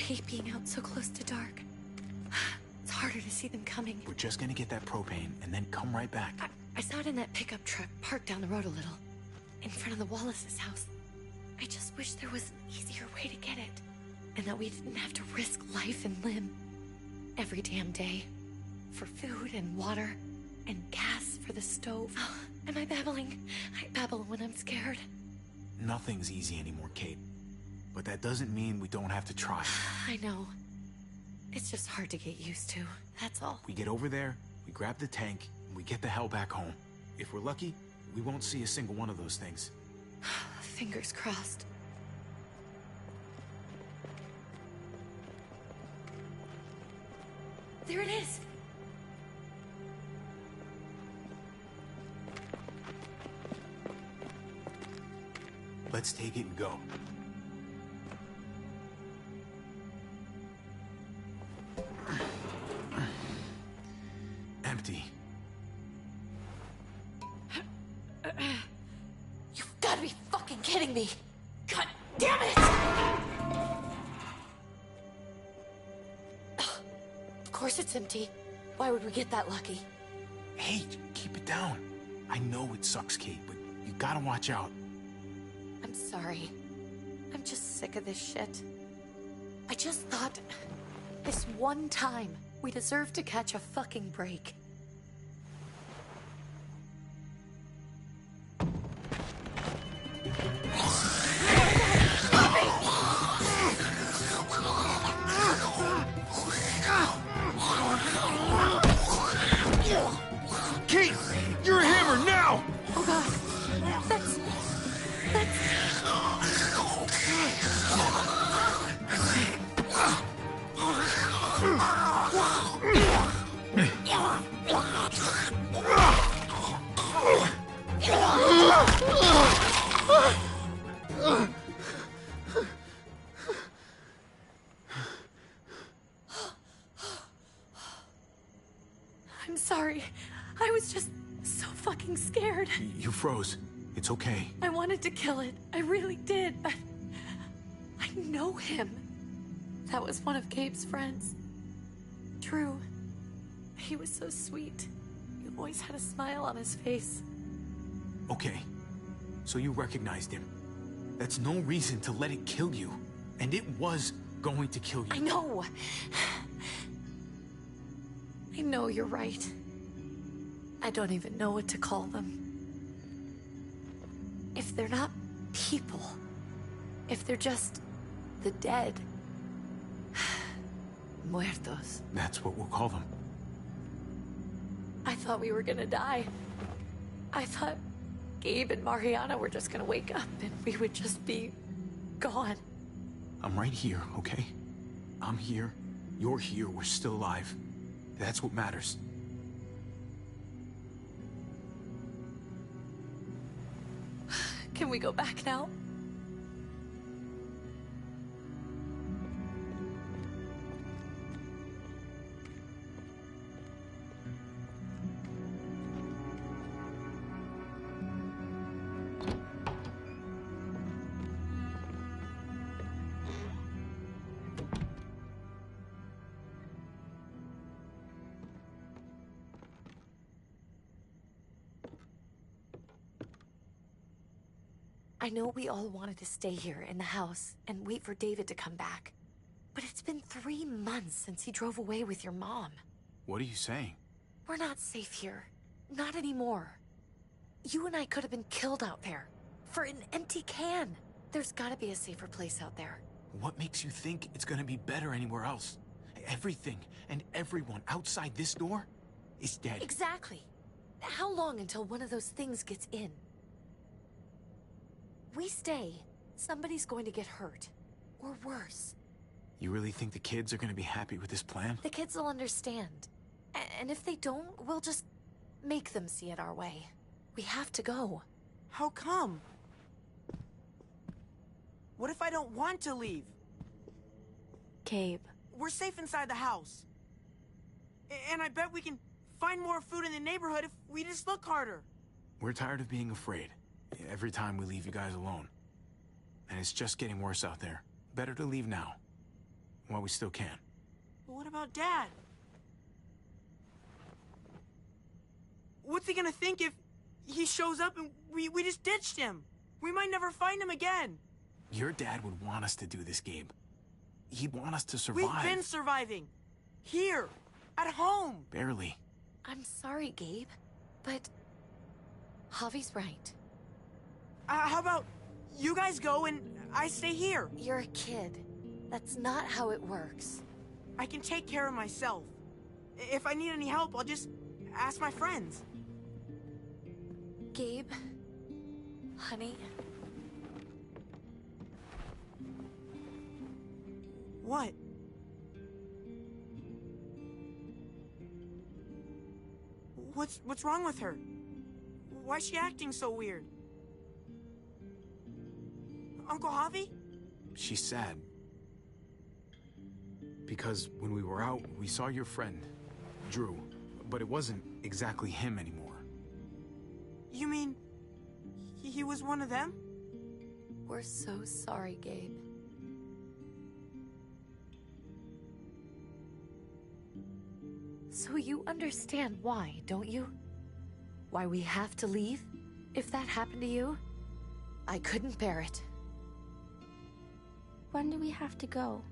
hate being out so close to dark. It's harder to see them coming. We're just gonna get that propane and then come right back. I saw it in that pickup truck parked down the road a little, in front of the Wallace's house. I just wish there was an easier way to get it, and that we didn't have to risk life and limb every damn day for food and water and gas for the stove. Oh, am I babbling? I babble when I'm scared. Nothing's easy anymore, Kate. But that doesn't mean we don't have to try. I know. It's just hard to get used to, that's all. We get over there, we grab the tank, and we get the hell back home. If we're lucky, we won't see a single one of those things. Fingers crossed. There it is! Let's take it and go. Empty. You've got to be fucking kidding me! God damn it! Of course it's empty. Why would we get that lucky? Hey, keep it down. I know it sucks, Kate, but you gotta watch out. I'm sorry. I'm just sick of this shit. I just thought, this one time, we deserve to catch a fucking break. Kate, you're a hammer now! Oh god, that's... I'm sorry. I was just so fucking scared. You froze. It's okay. I wanted to kill it. I really did, but... I know him. That was one of Gabe's friends. Drew. He was so sweet. He always had a smile on his face. Okay. So you recognized him. That's no reason to let it kill you. And it was going to kill you. I know. I know you're right. I don't even know what to call them. If they're not people, if they're just the dead, muertos. That's what we'll call them. I thought we were gonna die. I thought Gabe and Mariana were just gonna wake up and we would just be gone. I'm right here, okay? I'm here. You're here. We're still alive. That's what matters. Can we go back now? I know we all wanted to stay here in the house and wait for David to come back. But it's been 3 months since he drove away with your mom. What are you saying? We're not safe here. Not anymore. You and I could have been killed out there. For an empty can. There's gotta be a safer place out there. What makes you think it's gonna be better anywhere else? Everything and everyone outside this door is dead. Exactly. How long until one of those things gets in? We stay, somebody's going to get hurt. Or worse. You really think the kids are gonna be happy with this plan? The kids will understand. And if they don't, we'll just make them see it our way. We have to go. How come? What if I don't want to leave? Gabe. We're safe inside the house. And I bet we can find more food in the neighborhood if we just look harder. We're tired of being afraid. Every time we leave you guys alone. And it's just getting worse out there. Better to leave now. while we still can. But what about Dad? What's he gonna think if he shows up and we just ditched him? We might never find him again. Your dad would want us to do this, Gabe. He'd want us to survive. We've been surviving. Here. At home. Barely. I'm sorry, Gabe, but Javi's right. How about you guys go and I stay here? You're a kid. That's not how it works. I can take care of myself. If I need any help, I'll just ask my friends. Gabe, honey. What? What's wrong with her? Why's she acting so weird? Uncle Javi? She's sad. Because when we were out, we saw your friend, Drew. But it wasn't exactly him anymore. You mean he was one of them? We're so sorry, Gabe. So you understand why, don't you? Why we have to leave? If that happened to you, I couldn't bear it. When do we have to go?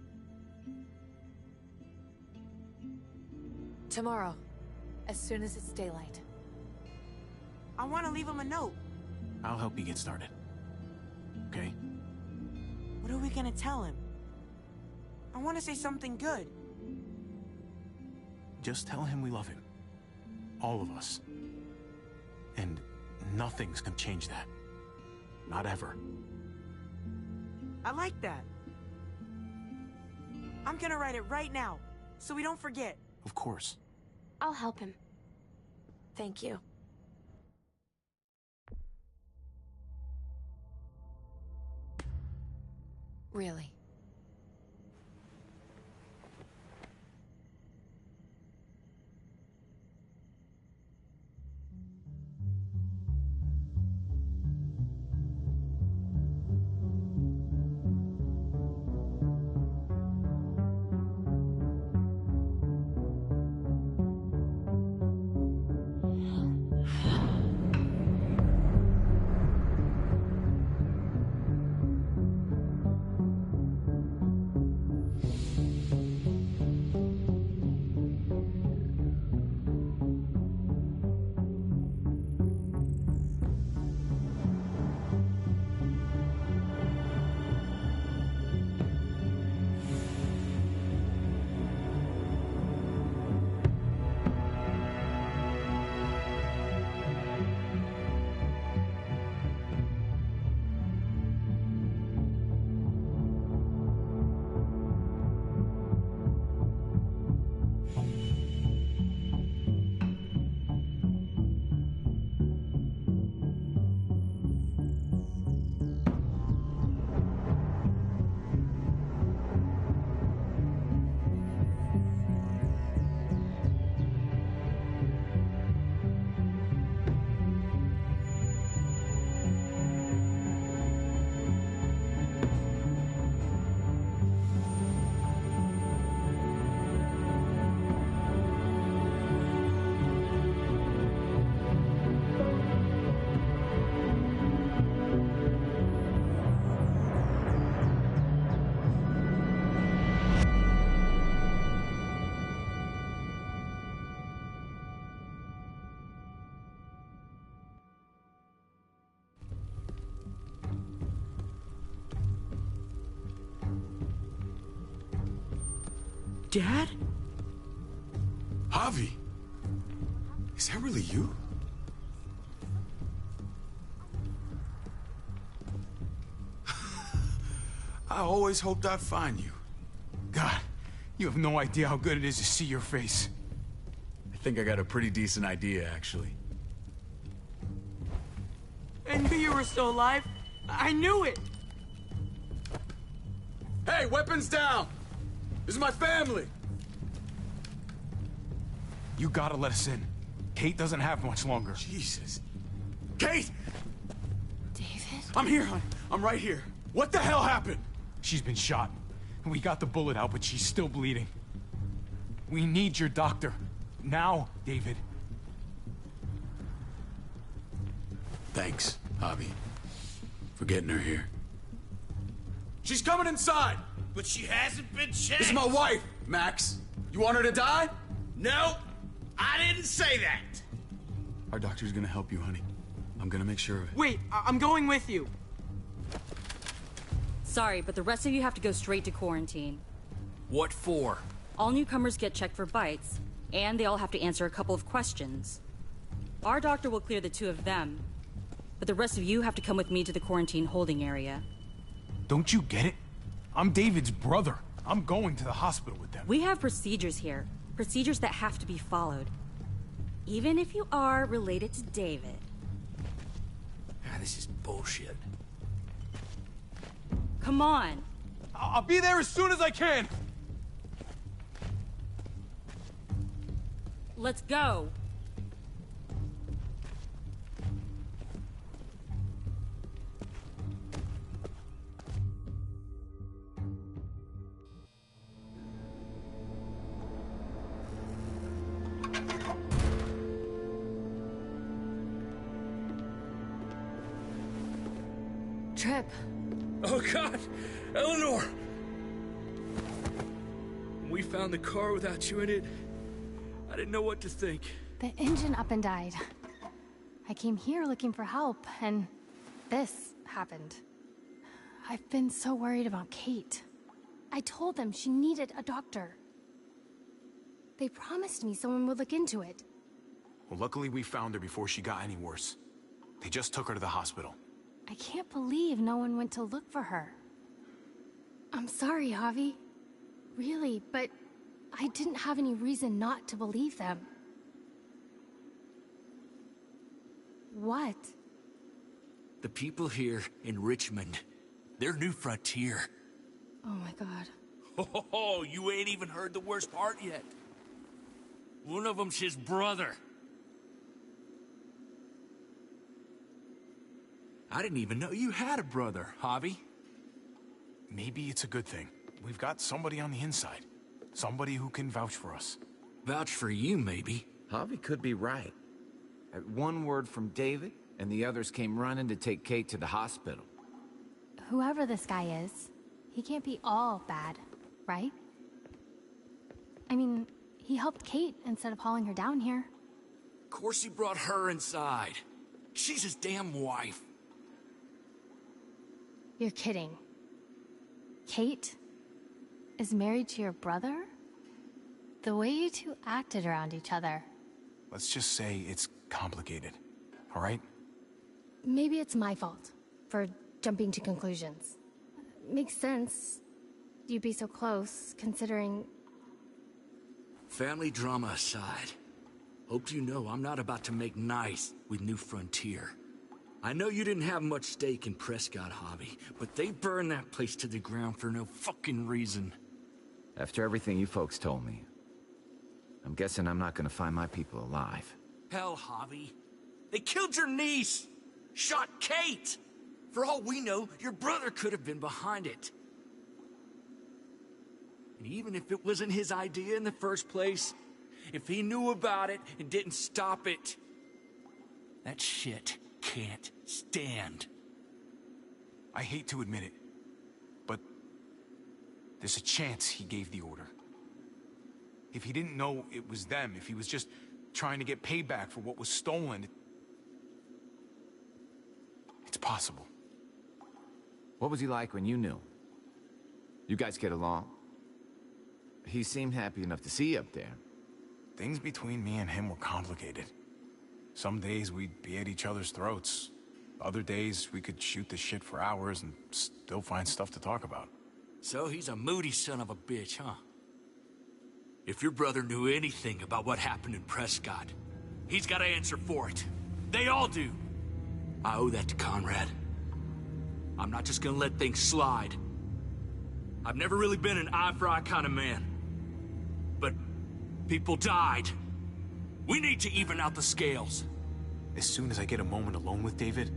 Tomorrow, as soon as it's daylight. I want to leave him a note. I'll help you get started. Okay? What are we gonna tell him? I want to say something good. Just tell him we love him. All of us. And nothing's gonna change that. Not ever. I like that. I'm gonna write it right now, so we don't forget. Of course. I'll help him. Thank you. Really. Dad? Javi! Is that really you? I always hoped I'd find you. God, you have no idea how good it is to see your face. I think I got a pretty decent idea, actually. I knew you were still alive. I knew it. Hey, weapons down! This is my family! You gotta let us in. Kate doesn't have much longer. Jesus. Kate! David? I'm here, hon. I'm right here. What the hell happened? She's been shot. We got the bullet out, but she's still bleeding. We need your doctor. Now, David. Thanks, Javi, for getting her here. She's coming inside! But she hasn't been checked! This is my wife, Max. You want her to die? No, I didn't say that! Our doctor's gonna help you, honey. I'm gonna make sure of it. Wait, I'm going with you. Sorry, but the rest of you have to go straight to quarantine. What for? All newcomers get checked for bites, and they all have to answer a couple of questions. Our doctor will clear the two of them, but the rest of you have to come with me to the quarantine holding area. Don't you get it? I'm David's brother. I'm going to the hospital with them. We have procedures here, procedures that have to be followed. Even if you are related to David. This is bullshit. Come on. I'll be there as soon as I can. Let's go. Trip. Oh God! Eleanor! When we found the car without you in it, I didn't know what to think. The engine up and died. I came here looking for help, and this happened. I've been so worried about Kate. I told them she needed a doctor. They promised me someone would look into it. Well, luckily we found her before she got any worse. They just took her to the hospital. I can't believe no one went to look for her. I'm sorry, Javi. Really, but I didn't have any reason not to believe them. What? The people here in Richmond, their new frontier. Oh my God. Oh, you ain't even heard the worst part yet. One of them's his brother. I didn't even know you had a brother, Javi. Maybe it's a good thing. We've got somebody on the inside. Somebody who can vouch for us. Vouch for you, maybe. Javi could be right. At one word from David, and the others came running to take Kate to the hospital. Whoever this guy is, he can't be all bad, right? I mean, he helped Kate instead of hauling her down here. Of course he brought her inside. She's his damn wife. You're kidding. Kate is married to your brother? The way you two acted around each other. Let's just say it's complicated, all right? Maybe it's my fault for jumping to conclusions. Makes sense. You'd be so close, considering... Family drama aside, hope you know I'm not about to make nice with New Frontier. I know you didn't have much stake in Prescott, Javi, but they burned that place to the ground for no fucking reason. After everything you folks told me, I'm guessing I'm not gonna find my people alive. Hell, Javi. They killed your niece! Shot Kate! For all we know, your brother could have been behind it. And even if it wasn't his idea in the first place, if he knew about it and didn't stop it, that shit can't stand. I hate to admit it, but there's a chance he gave the order. If he didn't know it was them, if he was just trying to get payback for what was stolen, it's possible. What was he like when you knew? You guys get along? He seemed happy enough to see you up there. Things between me and him were complicated. Some days we'd be at each other's throats. Other days we could shoot the shit for hours and still find stuff to talk about. So he's a moody son of a bitch, huh? If your brother knew anything about what happened in Prescott, he's got to answer for it. They all do. I owe that to Conrad. I'm not just gonna let things slide. I've never really been an eye-for-eye kind of man. But people died. We need to even out the scales. As soon as I get a moment alone with David,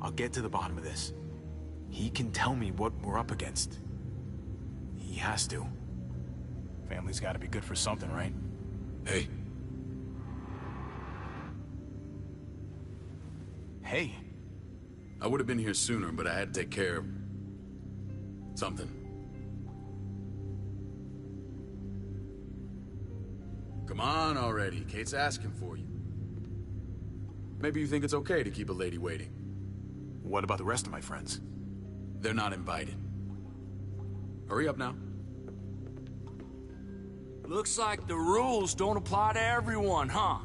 I'll get to the bottom of this. He can tell me what we're up against. He has to. Family's gotta be good for something, right? Hey, Hey, I would have been here sooner, but I had to take care of something. Come on already. Kate's asking for you. Maybe you think it's okay to keep a lady waiting. what about the rest of my friends? They're not invited. Hurry up now. Looks like the rules don't apply to everyone, huh?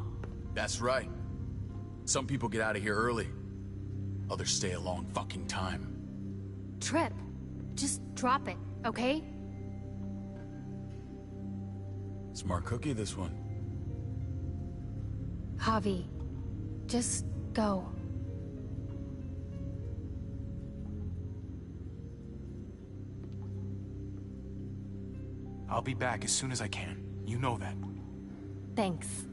That's right. Some people get out of here early. Others stay a long fucking time. Trip, just drop it, okay? Smart cookie, this one. Javi, just go. I'll be back as soon as I can. You know that. Thanks.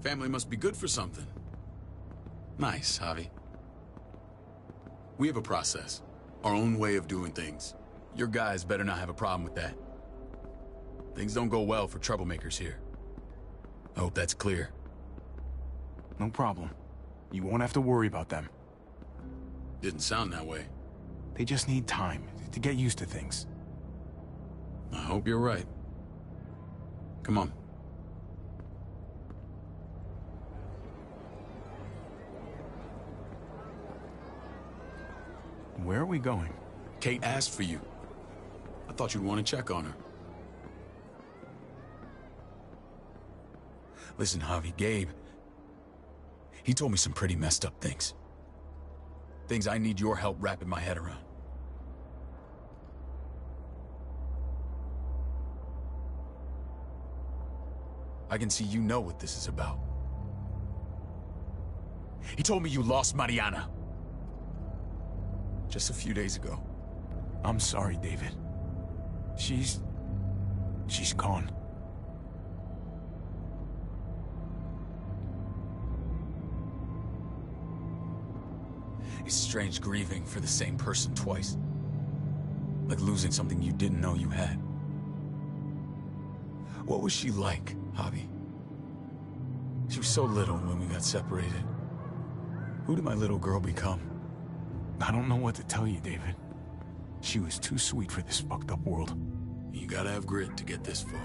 Family must be good for something. Nice, Javi. We have a process. Our own way of doing things. Your guys better not have a problem with that. Things don't go well for troublemakers here. I hope that's clear. No problem. You won't have to worry about them. Didn't sound that way. They just need time to get used to things. I hope you're right. Come on. Where are we going? Kate asked for you. I thought you'd want to check on her. Listen, Javi, Gabe... he told me some pretty messed up things. Things I need your help wrapping my head around. I can see you know what this is about. He told me you lost Mariana. Just a few days ago. I'm sorry, David. She's gone. It's strange grieving for the same person twice. Like losing something you didn't know you had. What was she like, Javi? She was so little when we got separated. Who did my little girl become? I don't know what to tell you, David. She was too sweet for this fucked up world. You gotta have grit to get this far.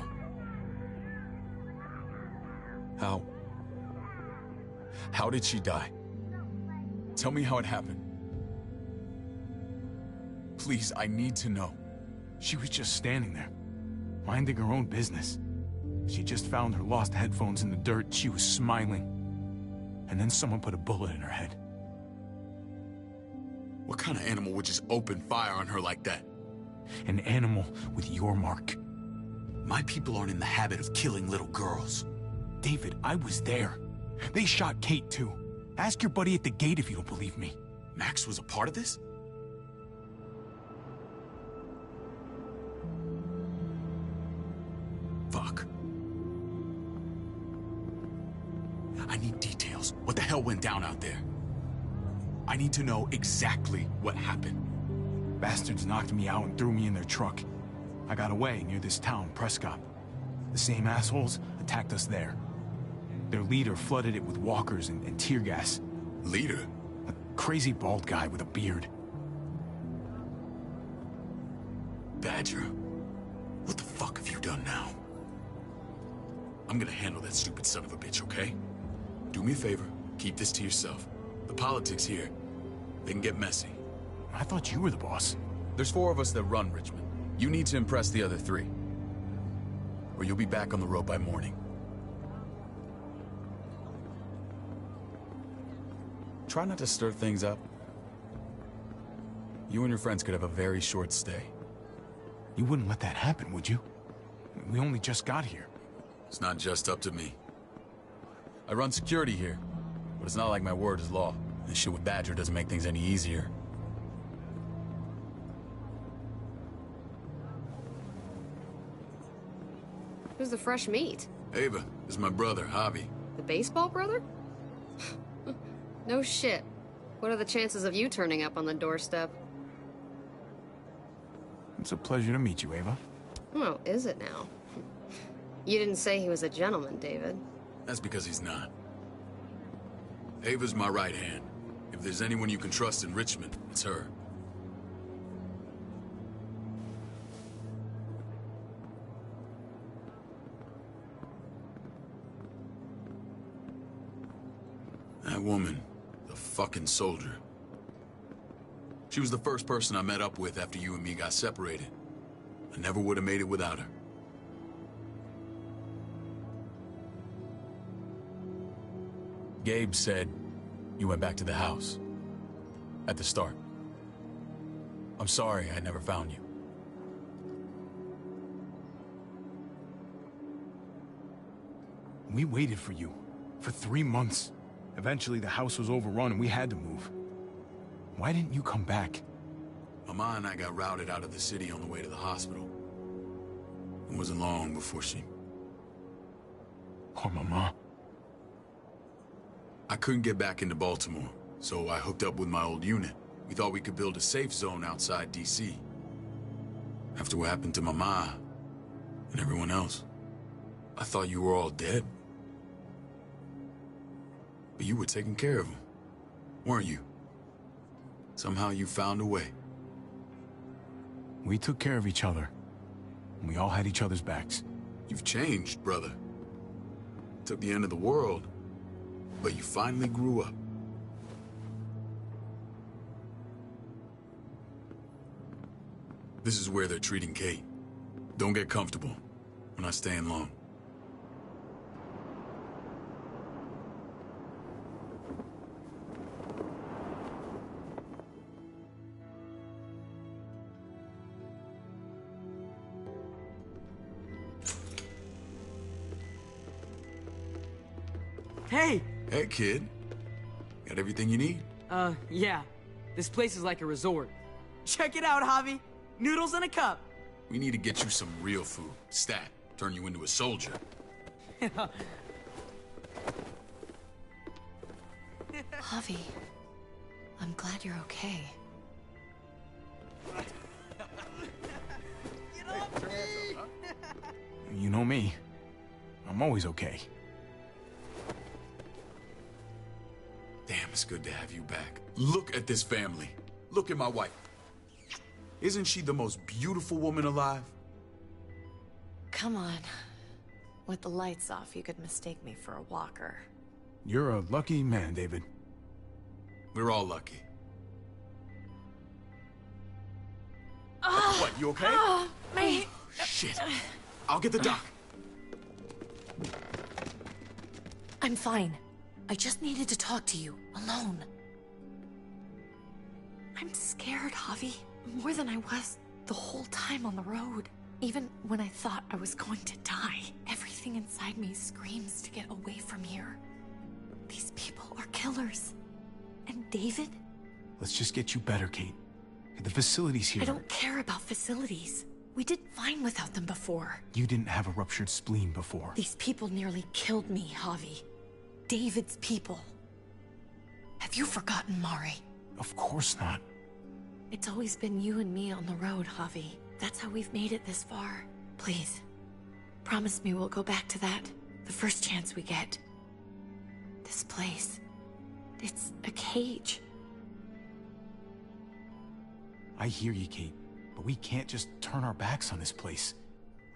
How did she die? Tell me how it happened. Please, I need to know. She was just standing there, minding her own business. She just found her lost headphones in the dirt. She was smiling. And then someone put a bullet in her head. What kind of animal would just open fire on her like that? An animal with your mark. My people aren't in the habit of killing little girls. David, I was there. They shot Kate, too. Ask your buddy at the gate if you don't believe me. Max was a part of this? Fuck. I need details. What the hell went down out there? I need to know exactly what happened. Bastards knocked me out and threw me in their truck. I got away near this town, Prescott. The same assholes attacked us there. Their leader flooded it with walkers and tear gas. Leader? A crazy bald guy with a beard. Badger, what the fuck have you done now? I'm gonna handle that stupid son of a bitch, okay? Do me a favor, keep this to yourself. The politics here, they can get messy. I thought you were the boss. There's 4 of us that run Richmond. You need to impress the other 3. Or you'll be back on the road by morning. Try not to stir things up. You and your friends could have a very short stay. You wouldn't let that happen, would you? We only just got here. It's not just up to me. I run security here, but it's not like my word is law. This shit with Badger doesn't make things any easier. Who's the fresh meat? Ava, this is my brother, Javi. The baseball brother? No shit. What are the chances of you turning up on the doorstep? It's a pleasure to meet you, Ava. Oh, is it now? You didn't say he was a gentleman, David. That's because he's not. Ava's my right hand. If there's anyone you can trust in Richmond, it's her. That woman, the fucking soldier. She was the first person I met up with after you and me got separated. I never would have made it without her. Gabe said you went back to the house. At the start. I'm sorry I never found you. We waited for you. For 3 months. Eventually the house was overrun and we had to move. Why didn't you come back? Mama and I got routed out of the city on the way to the hospital. It wasn't long before she... Poor Mama. I couldn't get back into Baltimore, so I hooked up with my old unit. We thought we could build a safe zone outside D.C. After what happened to Mama and everyone else, I thought you were all dead. But you were taking care of them, weren't you? Somehow you found a way. We took care of each other. And we all had each other's backs. You've changed, brother. Took the end of the world, but you finally grew up. This is where they're treating Kate. Don't get comfortable. We're not staying long. Hey! Hey, kid. Got everything you need? Yeah. This place is like a resort. Check it out, Javi. Noodles in a cup. We need to get you some real food. Stat. Turn you into a soldier. Javi, I'm glad you're okay. You know me. I'm always okay. Damn, it's good to have you back. Look at this family. Look at my wife. Isn't she the most beautiful woman alive? Come on. With the lights off, you could mistake me for a walker. You're a lucky man, David. We're all lucky. What, you okay? My... Shit. I'll get the doc. I'm fine. I just needed to talk to you, alone. I'm scared, Javi. More than I was the whole time on the road. Even when I thought I was going to die, everything inside me screams to get away from here. These people are killers. And David? Let's just get you better, Kate. The facility's here. I don't care about facilities. We did fine without them before. You didn't have a ruptured spleen before. These people nearly killed me, Javi. David's people. Have you forgotten, Mari? Of course not. It's always been you and me on the road, Javi. That's how we've made it this far. Please, promise me we'll go back to that the first chance we get. This place, it's a cage. I hear you, Kate, but we can't just turn our backs on this place.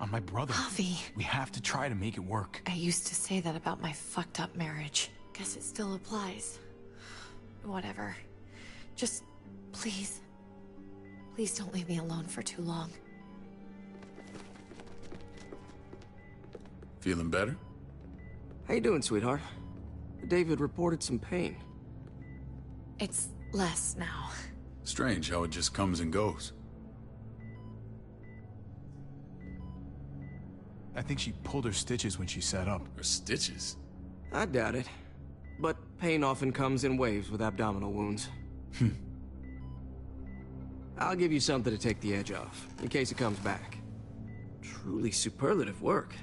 On my brother. Javi. We have to try to make it work. I used to say that about my fucked up marriage. Guess it still applies. Whatever. Just, please. Please don't leave me alone for too long. Feeling better? How you doing, sweetheart? David reported some pain. It's less now. Strange how it just comes and goes. I think she pulled her stitches when she sat up. Her stitches? I doubt it. But pain often comes in waves with abdominal wounds. I'll give you something to take the edge off, in case it comes back. Truly superlative work.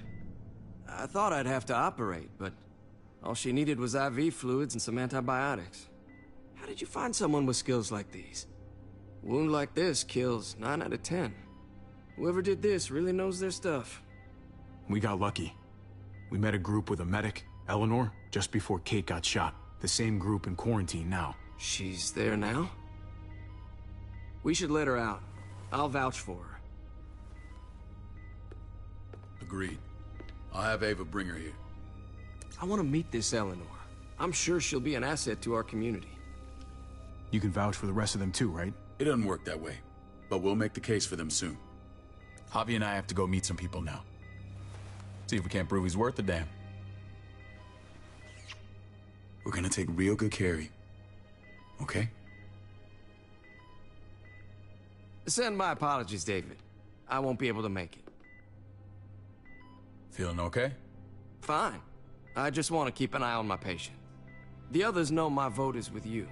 I thought I'd have to operate, but all she needed was IV fluids and some antibiotics. How did you find someone with skills like these? A wound like this kills 9 out of 10. Whoever did this really knows their stuff. We got lucky. We met a group with a medic, Eleanor, just before Kate got shot. The same group in quarantine now. She's there now? We should let her out. I'll vouch for her. Agreed. I'll have Ava bring her here. I want to meet this Eleanor. I'm sure she'll be an asset to our community. You can vouch for the rest of them too, right? It doesn't work that way, but we'll make the case for them soon. Javi and I have to go meet some people now. See if we can't prove he's worth a damn. We're gonna take real good care of you. Okay? Send my apologies, David. I won't be able to make it. Feeling okay? Fine. I just want to keep an eye on my patient. The others know my vote is with you.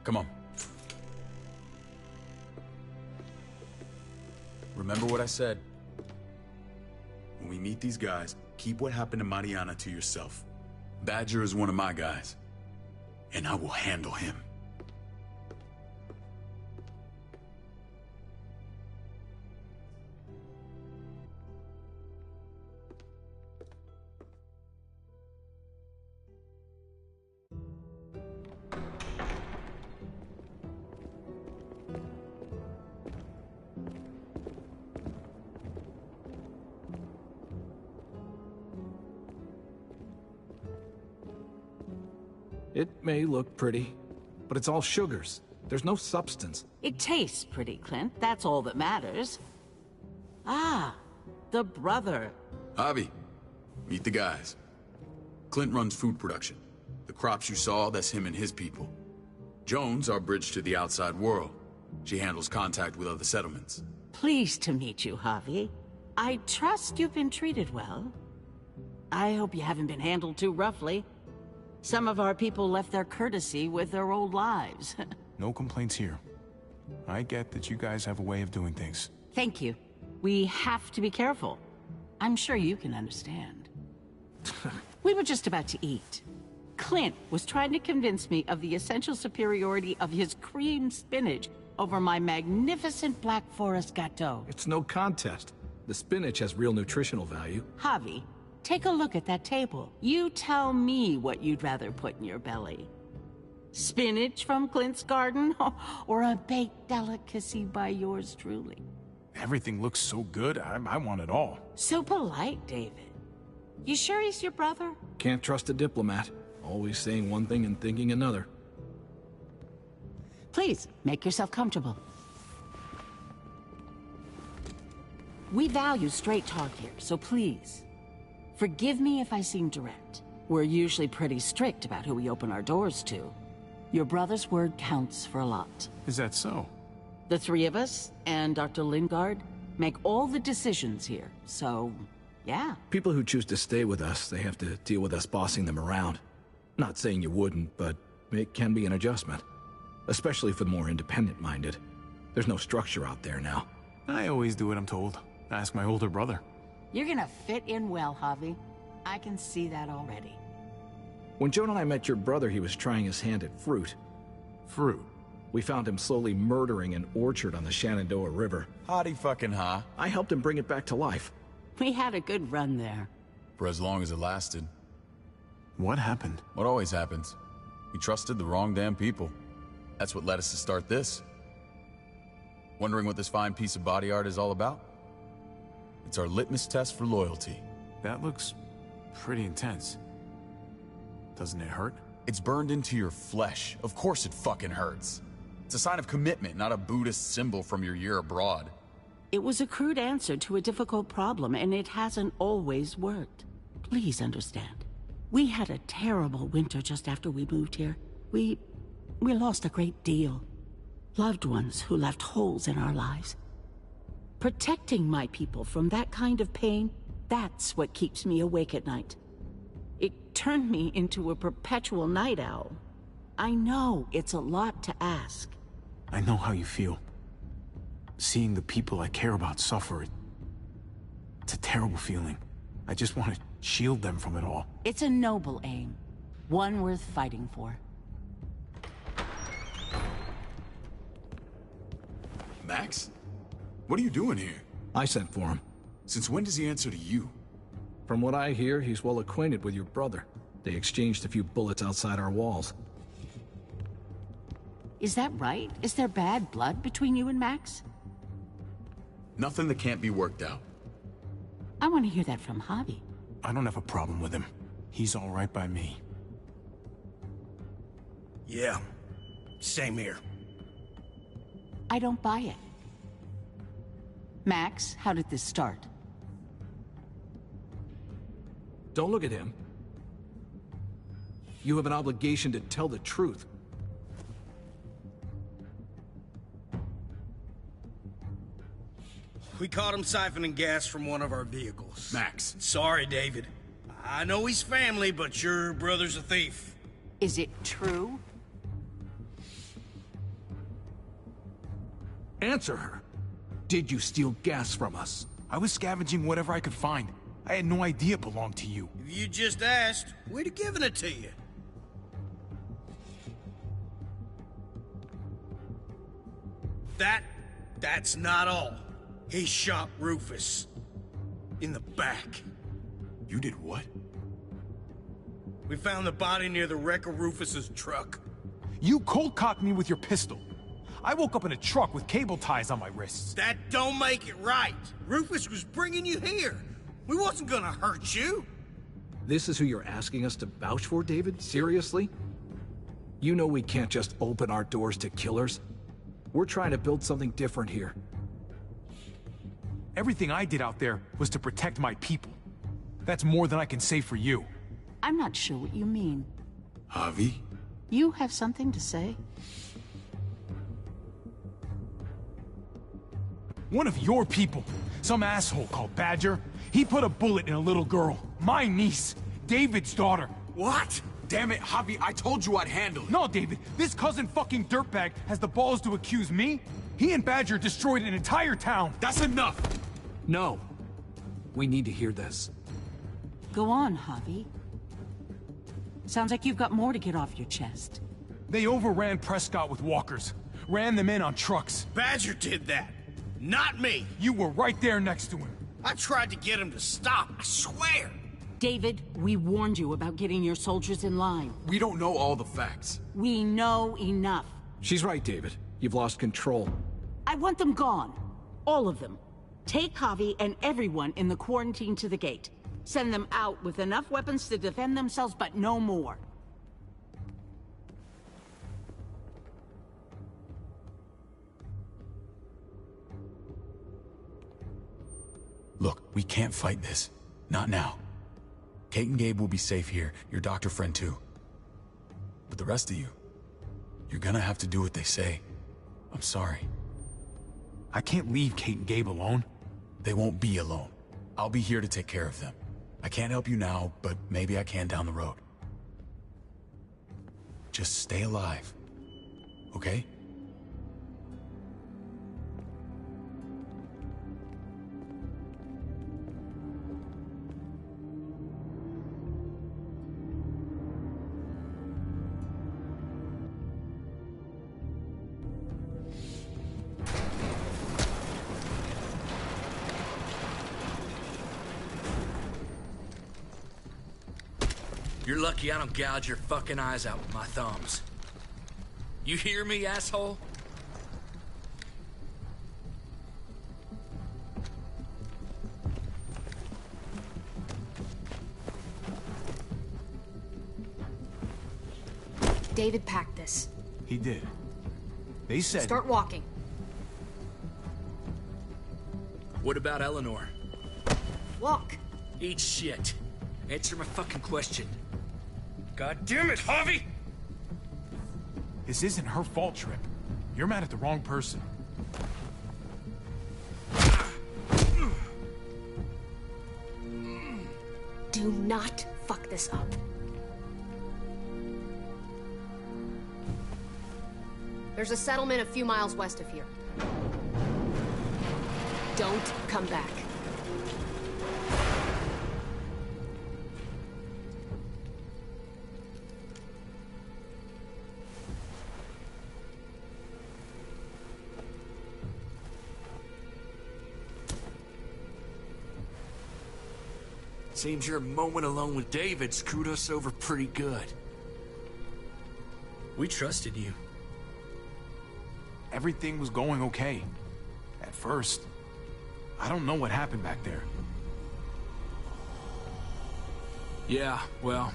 Come on. Remember what I said. When we meet these guys, keep what happened to Mariana to yourself. Badger is one of my guys, and I will handle him. It may look pretty, but it's all sugars. There's no substance. It tastes pretty, Clint. That's all that matters. Ah, the brother. Javi, meet the guys. Clint runs food production. The crops you saw, that's him and his people. Jones, our bridge to the outside world. She handles contact with other settlements. Pleased to meet you, Javi. I trust you've been treated well. I hope you haven't been handled too roughly. Some of our people left their courtesy with their old lives. No complaints here. I get that you guys have a way of doing things. Thank you. We have to be careful. I'm sure you can understand. We were just about to eat. Clint was trying to convince me of the essential superiority of his creamed spinach over my magnificent Black Forest gâteau. It's no contest. The spinach has real nutritional value. Javi, take a look at that table. You tell me what you'd rather put in your belly. Spinach from Clint's garden, or a baked delicacy by yours truly? Everything looks so good, I want it all. So polite, David. You sure he's your brother? Can't trust a diplomat. Always saying one thing and thinking another. Please, make yourself comfortable. We value straight talk here, so please, forgive me if I seem direct. We're usually pretty strict about who we open our doors to. Your brother's word counts for a lot. Is that so? The three of us, and Dr. Lingard, make all the decisions here, so, yeah. People who choose to stay with us, they have to deal with us bossing them around. Not saying you wouldn't, but it can be an adjustment. Especially for the more independent-minded. There's no structure out there now. I always do what I'm told. Ask my older brother. You're gonna fit in well, Javi. I can see that already. When Joan and I met your brother, he was trying his hand at fruit. Fruit? We found him slowly murdering an orchard on the Shenandoah River. Howdy fucking ha. I helped him bring it back to life. We had a good run there. For as long as it lasted. What happened? What always happens. We trusted the wrong damn people. That's what led us to start this. Wondering what this fine piece of body art is all about? It's our litmus test for loyalty. That looks pretty intense. Doesn't it hurt? It's burned into your flesh. Of course it fucking hurts. It's a sign of commitment, not a Buddhist symbol from your year abroad. It was a crude answer to a difficult problem, and it hasn't always worked. Please understand. We had a terrible winter just after we moved here. We lost a great deal. Loved ones who left holes in our lives. Protecting my people from that kind of pain, that's what keeps me awake at night. It turned me into a perpetual night owl. I know it's a lot to ask. I know how you feel. Seeing the people I care about suffer, it's a terrible feeling. I just want to shield them from it all. It's a noble aim. One worth fighting for. Max? What are you doing here? I sent for him. Since when does he answer to you? From what I hear, he's well acquainted with your brother. They exchanged a few bullets outside our walls. Is that right? Is there bad blood between you and Max? Nothing that can't be worked out. I want to hear that from Javi. I don't have a problem with him. He's all right by me. Yeah, same here. I don't buy it. Max, how did this start? Don't look at him. You have an obligation to tell the truth. We caught him siphoning gas from one of our vehicles. Max. Sorry, David. I know he's family, but your brother's a thief. Is it true? Answer her. Did you steal gas from us? I was scavenging whatever I could find. I had no idea it belonged to you. If you just asked, we'd have given it to you. That's not all. He shot Rufus. In the back. You did what? We found the body near the wreck of Rufus's truck. You cold-cocked me with your pistol. I woke up in a truck with cable ties on my wrists. That don't make it right. Rufus was bringing you here. We wasn't gonna hurt you. This is who you're asking us to vouch for, David? Seriously? You know we can't just open our doors to killers. We're trying to build something different here. Everything I did out there was to protect my people. That's more than I can say for you. I'm not sure what you mean. Javi? You have something to say? One of your people, some asshole called Badger, he put a bullet in a little girl. My niece, David's daughter. What? Damn it, Javi, I told you I'd handle it. No, David, this cousin fucking dirtbag has the balls to accuse me? He and Badger destroyed an entire town. That's enough! No. We need to hear this. Go on, Javi. Sounds like you've got more to get off your chest. They overran Prescott with walkers. Ran them in on trucks. Badger did that. Not me. You were right there next to him. I tried to get him to stop, I swear. David, we warned you about getting your soldiers in line. We don't know all the facts. We know enough. She's right, David. You've lost control. I want them gone. All of them. Take Javi and everyone in the quarantine to the gate. Send them out with enough weapons to defend themselves, but no more. Look, we can't fight this. Not now. Kate and Gabe will be safe here, your doctor friend too. But the rest of you, you're gonna have to do what they say. I'm sorry. I can't leave Kate and Gabe alone. They won't be alone. I'll be here to take care of them. I can't help you now, but maybe I can down the road. Just stay alive, okay? You're lucky I don't gouge your fucking eyes out with my thumbs. You hear me, asshole? David packed this. He did. They said... Start walking. What about Eleanor? Walk. Eat shit. Answer my fucking question. God damn it, Javi! This isn't her fault, Trip. You're mad at the wrong person. Do not fuck this up. There's a settlement a few miles west of here. Don't come back. Seems your moment alone with David screwed us over pretty good. We trusted you. Everything was going okay. At first. I don't know what happened back there. Yeah, well,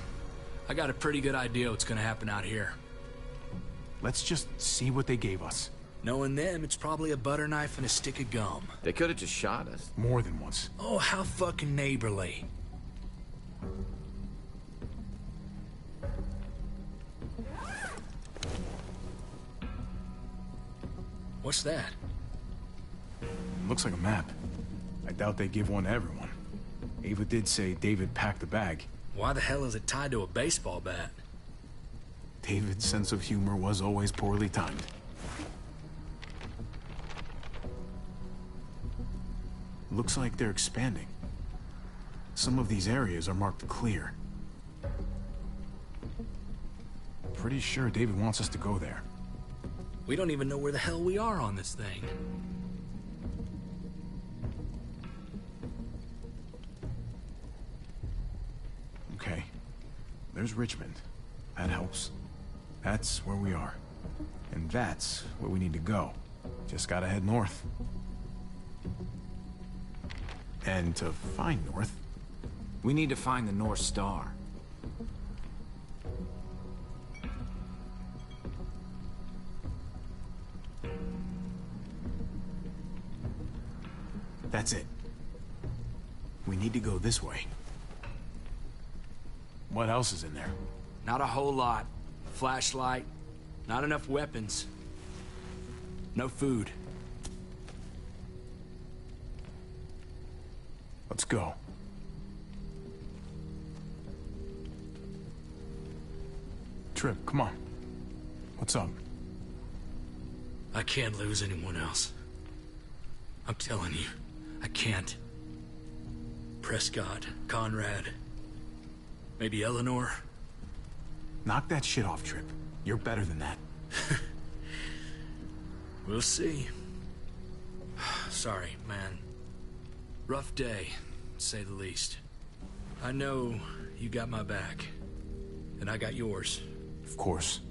I got a pretty good idea what's gonna happen out here. Let's just see what they gave us. Knowing them, it's probably a butter knife and a stick of gum. They could have just shot us. More than once. Oh, how fucking neighborly. What's that? Looks like a map. I doubt they give one to everyone. Ava did say David packed the bag. Why the hell is it tied to a baseball bat? David's sense of humor was always poorly timed. Looks like they're expanding. Some of these areas are marked clear. Pretty sure David wants us to go there. We don't even know where the hell we are on this thing. Okay. There's Richmond. That helps. That's where we are. And that's where we need to go. Just gotta head north. And to find north... We need to find the North Star. That's it. We need to go this way. What else is in there? Not a whole lot. Flashlight, not enough weapons. No food. Let's go. Trip, come on. What's up? I can't lose anyone else. I'm telling you, I can't. Prescott, Conrad, maybe Eleanor. Knock that shit off, Trip. You're better than that. We'll see. Sorry, man. Rough day, to say the least. I know you got my back, and I got yours. Of course.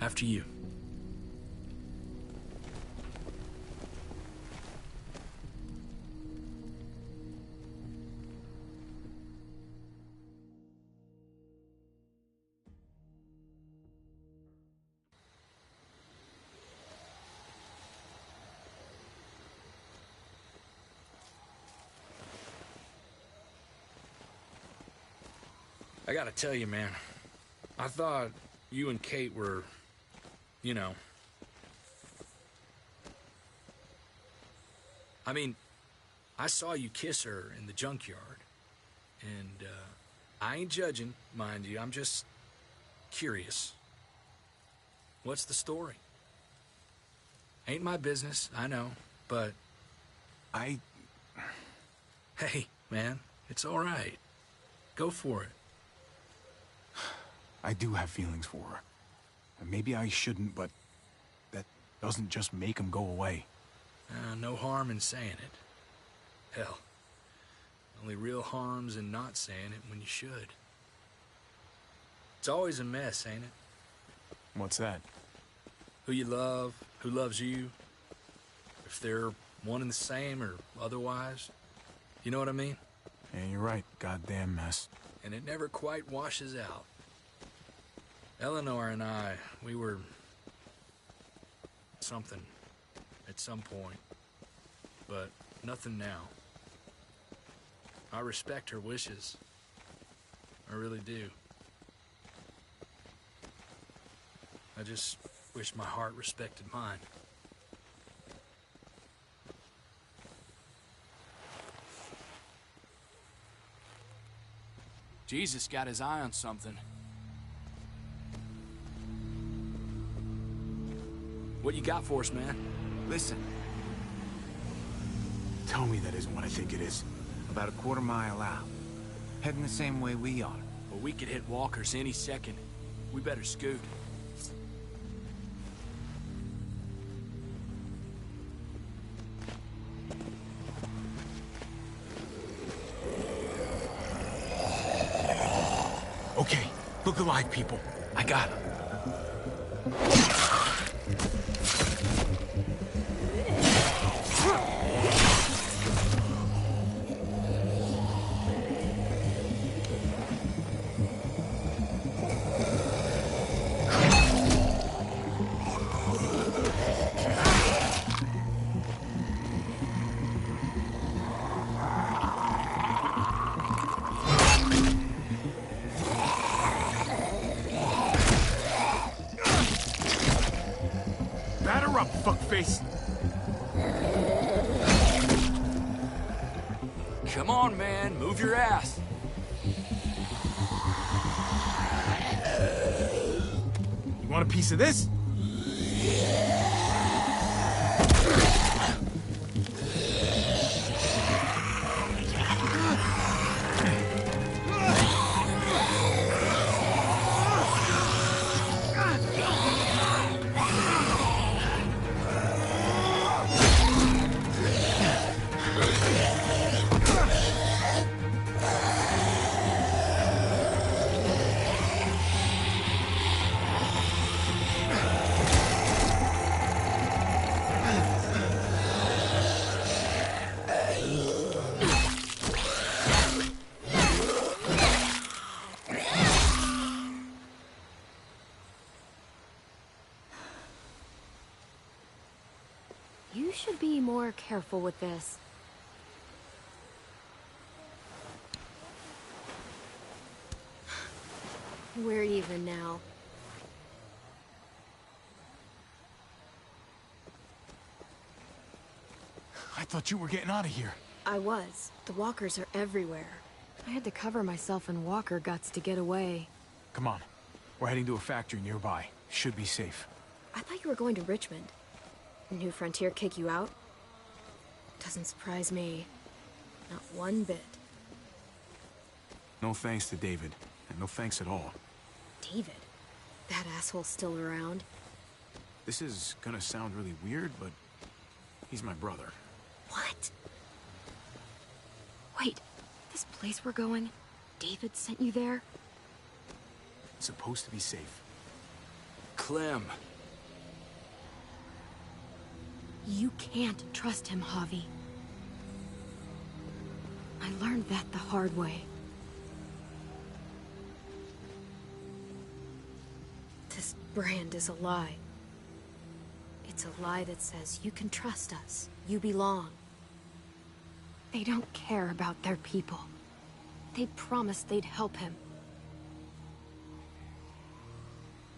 After you. I gotta tell you, man, I thought you and Kate were, you know... I mean, I saw you kiss her in the junkyard, and, I ain't judging, mind you, I'm just curious. What's the story? Ain't my business, I know, but... Hey, man, it's all right. Go for it. I do have feelings for her. And maybe I shouldn't, but that doesn't just make them go away. No harm in saying it. Hell, only real harm's in not saying it when you should. It's always a mess, ain't it? What's that? Who you love, who loves you, if they're one and the same or otherwise. You know what I mean? Yeah, you're right. Goddamn mess. And it never quite washes out. Eleanor and I, we were... something at some point. But nothing now. I respect her wishes. I really do. I just wish my heart respected mine. Jesus got his eye on something. What you got for us, man? Listen. Tell me that isn't what I think it is. About a quarter mile out. Heading the same way we are. Well, we could hit walkers any second. We better scoot. Okay, look alive, people. I got him. Batter up, fuckface! Come on, man, move your ass. You want a piece of this? You should be more careful with this. We're even now. I thought you were getting out of here. I was. The walkers are everywhere. I had to cover myself in walker guts to get away. Come on. We're heading to a factory nearby. Should be safe. I thought you were going to Richmond. New Frontier kick you out? Doesn't surprise me. Not one bit. No thanks to David. And no thanks at all. David? That asshole's still around? This is gonna sound really weird, but he's my brother. What? Wait, this place we're going, David sent you there? It's supposed to be safe. Clem. You can't trust him, Javi. I learned that the hard way. This brand is a lie. It's a lie that says you can trust us, you belong. They don't care about their people. They promised they'd help him.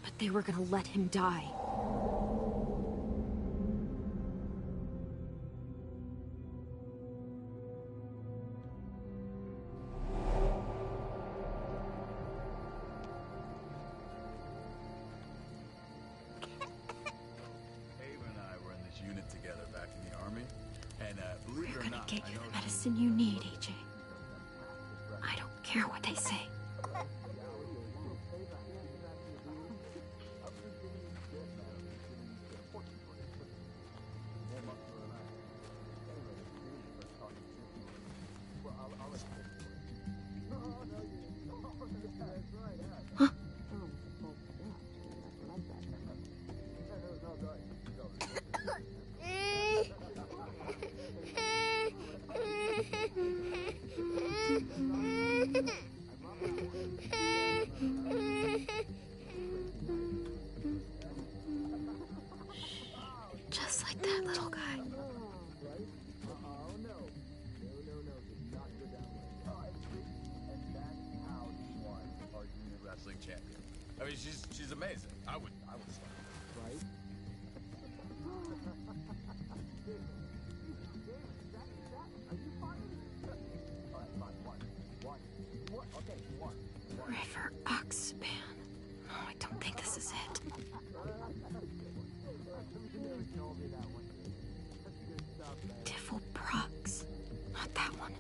But they were gonna let him die. Get you the medicine you need, AJ. I don't care what they say. Huh? Just like that little guy. Wrestling champion. I mean, she's amazing. I would start. Right? Are you fine? All right, fine. One. Okay, one. Oxpan. Oh, I don't think this is it. Prox. Not that one.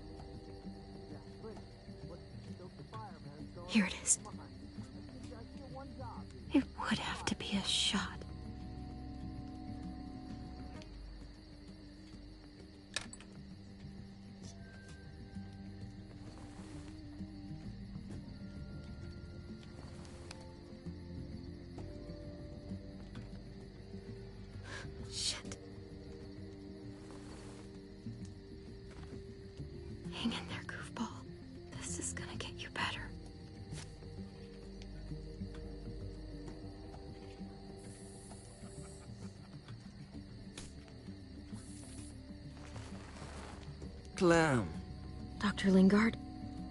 Here it is. It would have to be a shot. Shit. Hang in there, goofball. This is gonna get you better. Clem. Dr. Lingard,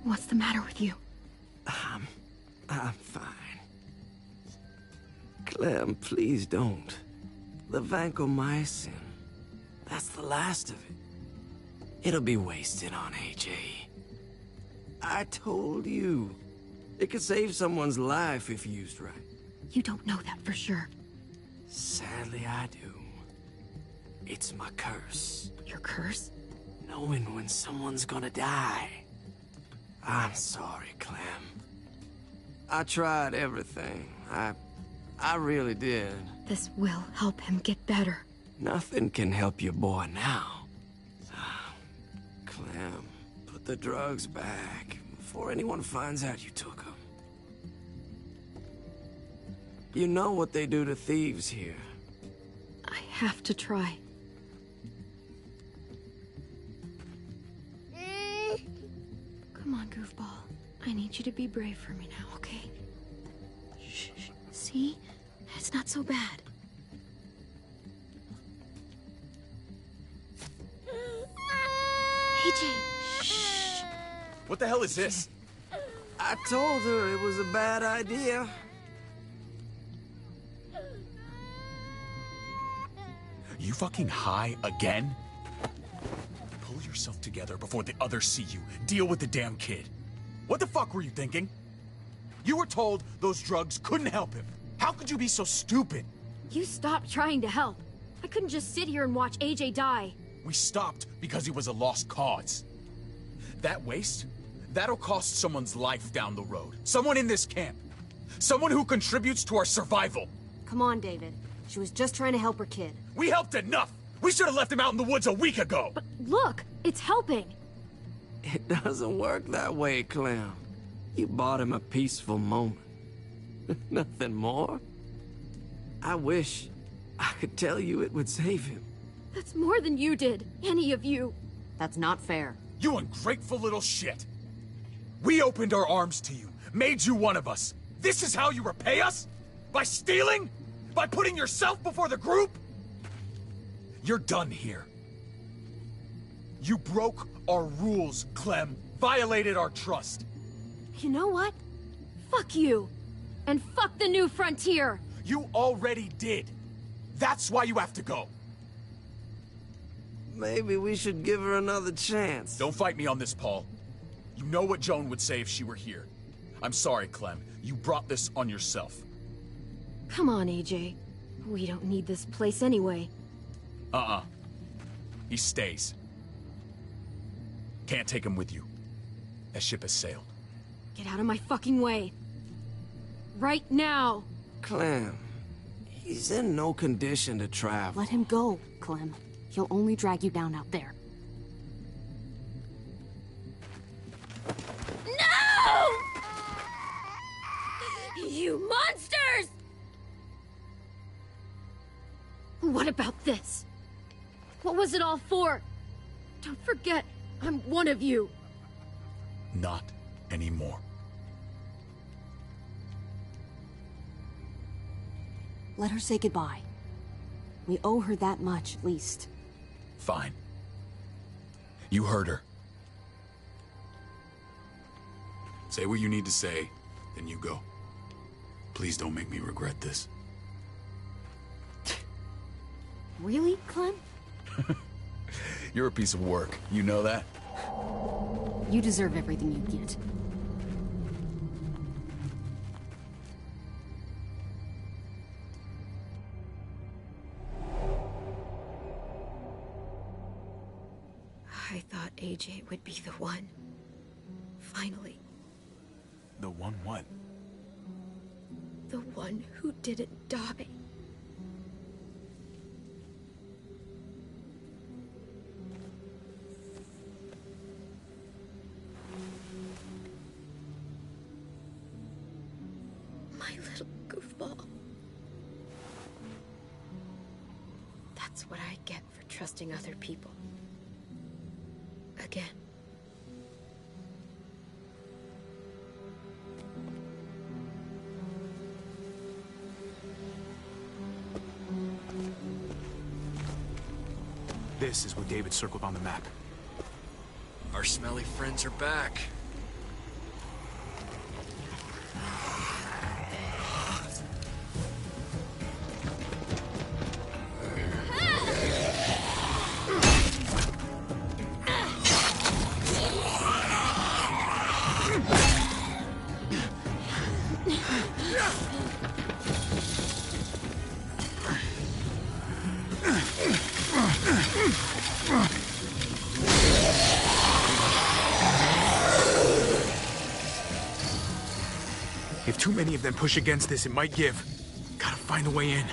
what's the matter with you? I'm fine. Clem, please don't. The vancomycin. That's the last of it. It'll be wasted on AJ. I told you. It could save someone's life if used right. You don't know that for sure. Sadly, I do. It's my curse. Your curse? Knowing when someone's gonna die. I'm sorry, Clem. I tried everything. I really did. This will help him get better. Nothing can help your boy now. Clem, put the drugs back before anyone finds out you took them. You know what they do to thieves here. I have to try. Come on, goofball. I need you to be brave for me now, okay? Shh. See? It's not so bad. AJ, shh. What the hell is this? I told her it was a bad idea. You fucking high again? Pull yourself together before the others see you. Deal with the damn kid. What the fuck were you thinking? You were told those drugs couldn't help him. How could you be so stupid? You stopped trying to help. I couldn't just sit here and watch AJ die. We stopped because he was a lost cause. That waste, that'll cost someone's life down the road. Someone in this camp. Someone who contributes to our survival. Come on, David. She was just trying to help her kid. We helped enough! We should have left him out in the woods a week ago! But look, it's helping. It doesn't work that way, Clem. You bought him a peaceful moment. Nothing more. I wish I could tell you it would save him. That's more than you did, any of you. That's not fair. You ungrateful little shit! We opened our arms to you, made you one of us. This is how you repay us? By stealing? By putting yourself before the group? You're done here. You broke our rules, Clem. Violated our trust. You know what? Fuck you. And fuck the new frontier. You already did. That's why you have to go. Maybe we should give her another chance. Don't fight me on this, Paul. You know what Joan would say if she were here. I'm sorry, Clem. You brought this on yourself. Come on, AJ. We don't need this place anyway. He stays. Can't take him with you. That ship has sailed. Get out of my fucking way. Right now. Clem, he's in no condition to travel. Let him go, Clem. He'll only drag you down out there. No! You monsters! What about this? What was it all for? Don't forget, I'm one of you. Not anymore. Let her say goodbye. We owe her that much, at least. Fine. You heard her. Say what you need to say, then you go. Please don't make me regret this. Really, Clem? You're a piece of work. You know that? You deserve everything you get. I thought AJ would be the one. Finally. The one what? The one who didn't die. My little goofball. That's what I get for trusting other people. Again. This is what David circled on the map. Our smelly friends are back. If too many of them push against this, it might give. Gotta find a way in.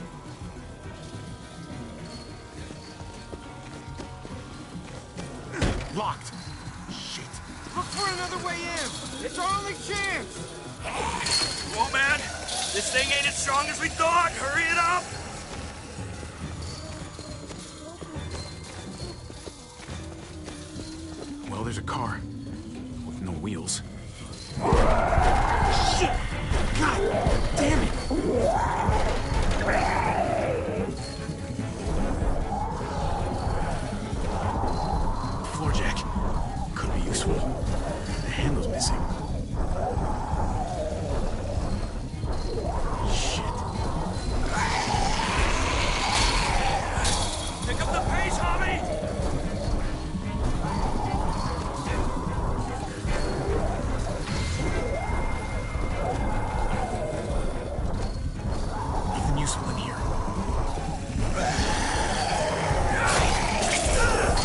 Locked. Shit. Look for another way in! It's our only chance! Whoa, man! This thing ain't as strong as we thought! Hurry it up! Well, there's a car. With no wheels. Shit! God damn it! Floor jack. Could be useful. The handle's missing. Shit. Pick up the pace, Javi! Nothing useful in here.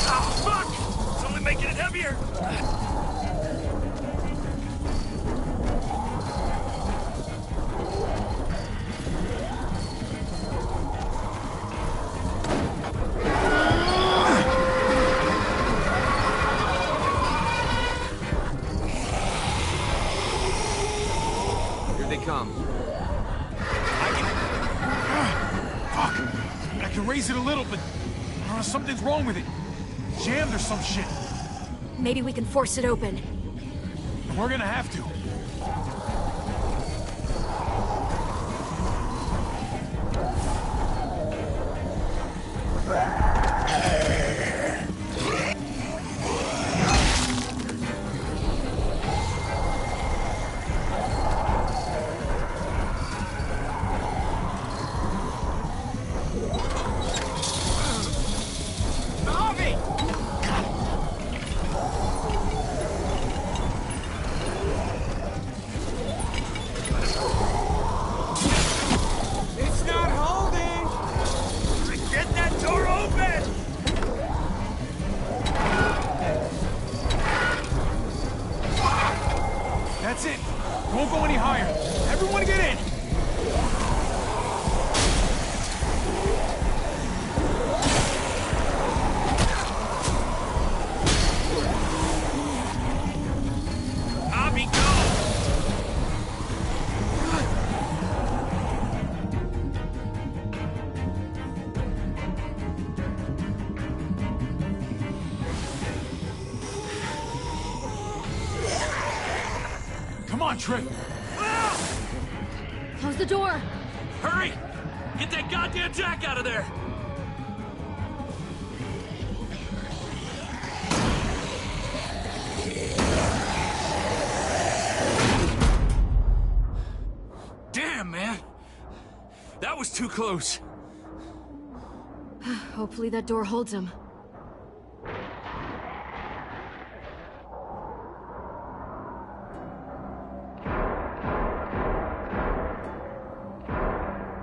Oh, fuck! It's only making it heavier! Here they come. Fuck! I can raise it a little, but I don't know, something's wrong with it. Jammed or some shit. Maybe we can force it open. We're gonna have to. It's not holding! Get that door open! That's it. Won't go any higher. Everyone get in! Javi, go! Come on, Trip. Close the door. Hurry! Get that goddamn jack out of there! Damn, man! That was too close. Hopefully that door holds him.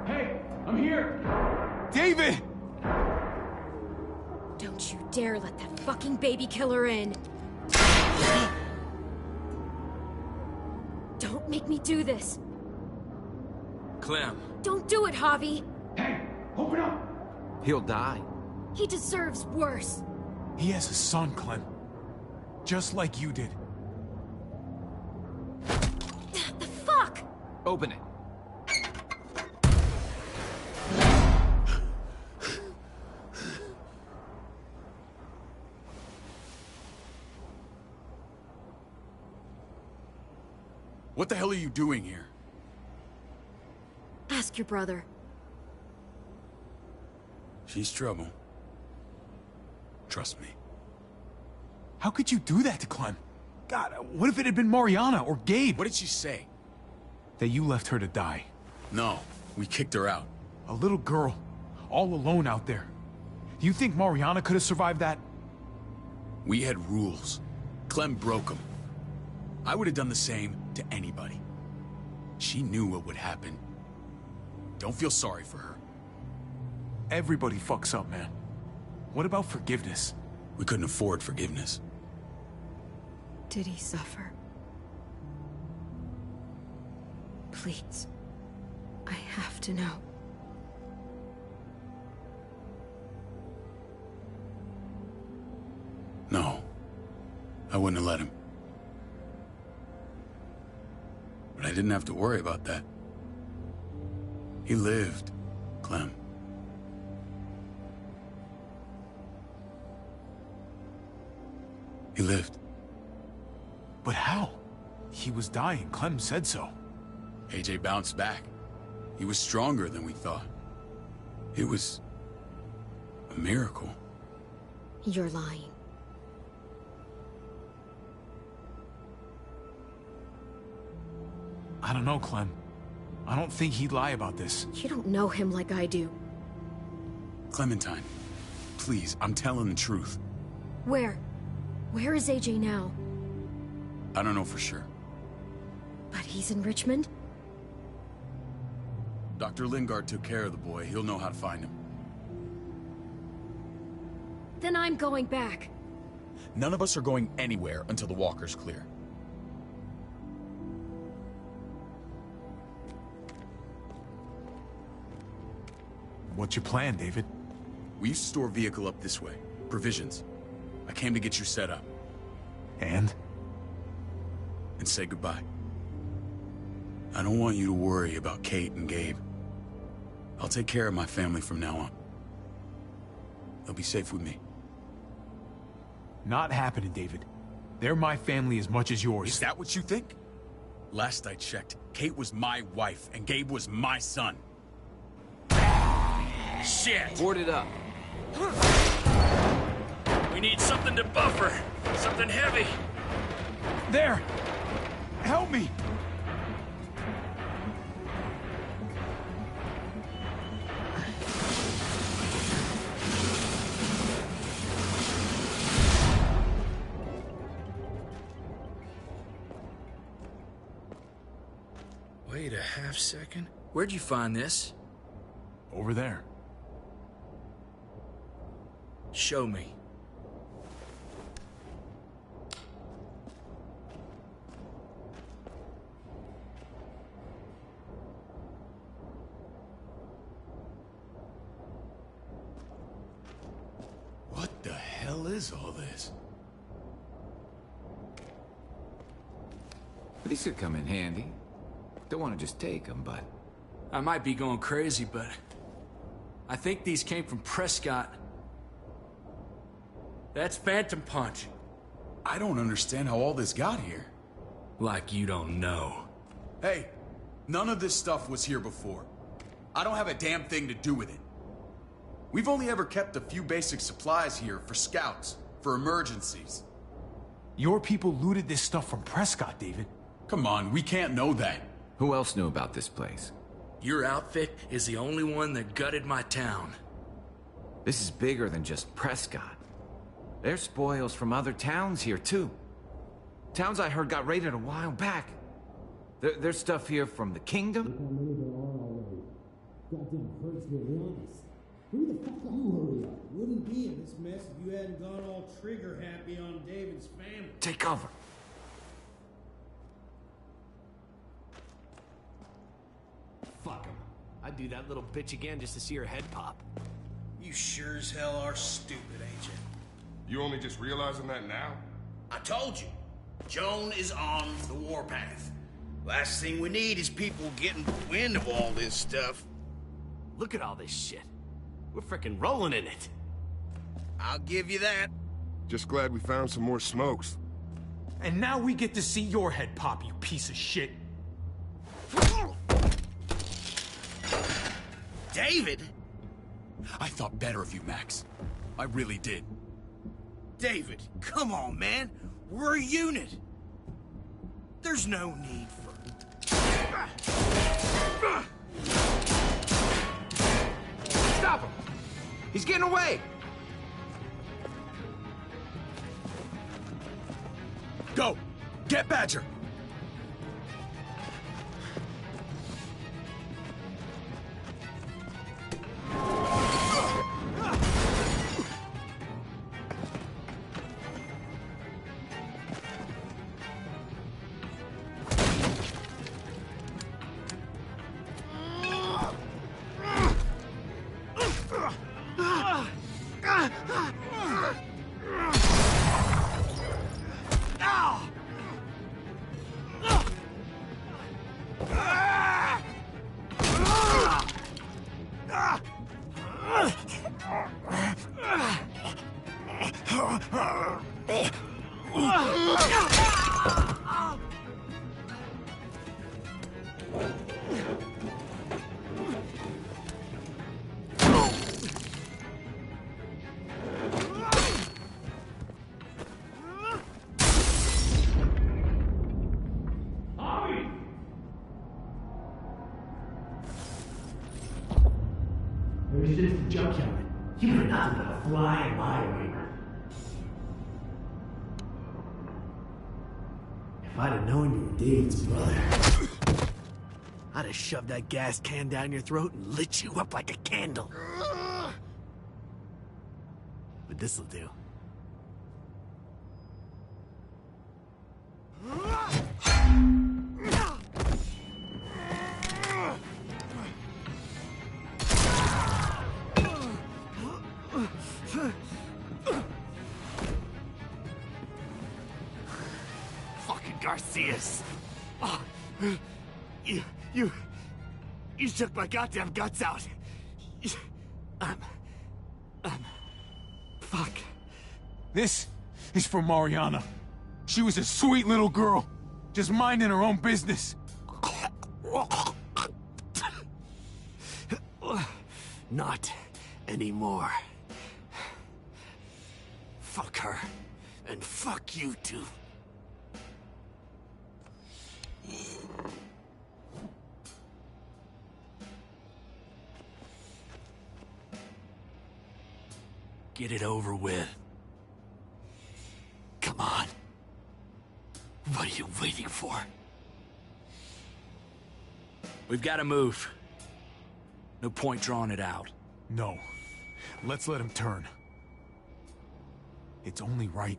Hey, I'm here! David! Don't you dare let that fucking baby killer in. Don't make me do this. Clem. Don't do it, Javi. Hey, open up! He'll die. He deserves worse. He has a son, Clem. Just like you did. The fuck? Open it. What the hell are you doing here? Ask your brother. She's trouble. Trust me. How could you do that to Clem? God, what if it had been Mariana or Gabe? What did she say? That you left her to die. No, we kicked her out. A little girl, all alone out there. Do you think Mariana could have survived that? We had rules. Clem broke them. I would have done the same to anybody. She knew what would happen. Don't feel sorry for her. Everybody fucks up, man. What about forgiveness? We couldn't afford forgiveness. Did he suffer? Please. I have to know. No. I wouldn't have let him. But I didn't have to worry about that. He lived, Clem. He lived. But how? He was dying. Clem said so. AJ bounced back. He was stronger than we thought. It was a miracle. You're lying. I don't know, Clem. I don't think he'd lie about this. You don't know him like I do. Clementine, please, I'm telling the truth. Where? Where is AJ now? I don't know for sure. But he's in Richmond? Dr. Lingard took care of the boy. He'll know how to find him. Then I'm going back. None of us are going anywhere until the walker's clear. What's your plan, David? We used to store a vehicle up this way. Provisions. I came to get you set up. And? And say goodbye. I don't want you to worry about Kate and Gabe. I'll take care of my family from now on. They'll be safe with me. Not happening, David. They're my family as much as yours. Is that what you think? Last I checked, Kate was my wife and Gabe was my son. Shit! Board it up. We need something to buffer. Something heavy. There! Help me! Wait a half second. Where'd you find this? Over there. Show me. What the hell is all this? These could come in handy. Don't want to just take them, but... I might be going crazy, but... I think these came from Prescott. That's Phantom Punch. I don't understand how all this got here. Like you don't know. Hey, none of this stuff was here before. I don't have a damn thing to do with it. We've only ever kept a few basic supplies here for scouts, for emergencies. Your people looted this stuff from Prescott, David. Come on, we can't know that. Who else knew about this place? Your outfit is the only one that gutted my town. This is bigger than just Prescott. There's spoils from other towns here, too. Towns I heard got raided a while back. There's stuff here from the Kingdom. Who the fuck are you? Wouldn't be in this mess if you hadn't gone all trigger happy on David's family. Take cover. Fuck him. I'd do that little bitch again just to see her head pop. You sure as hell are stupid, ain't you? You only just realizing that now? I told you. Joan is on the warpath. Last thing we need is people getting wind of all this stuff. Look at all this shit. We're frickin' rolling in it. I'll give you that. Just glad we found some more smokes. And now we get to see your head pop, you piece of shit. David? I thought better of you, Max. I really did. David, come on, man. We're a unit. There's no need for... Stop him! He's getting away! Go! Get Badger! There's just a junkyard. You were nothing but a fly in my wing. If I'd have known you were David's brother, I'd have shoved that gas can down your throat and lit you up like a candle. But this'll do. Fucking Garcias. Oh, you took my goddamn guts out. Fuck. This is for Mariana. She was a sweet little girl, just minding her own business. Not anymore. Fuck her, and fuck you too. Get it over with. Come on. What are you waiting for? We've got to move. No point drawing it out. No. Let's let him turn. It's only right.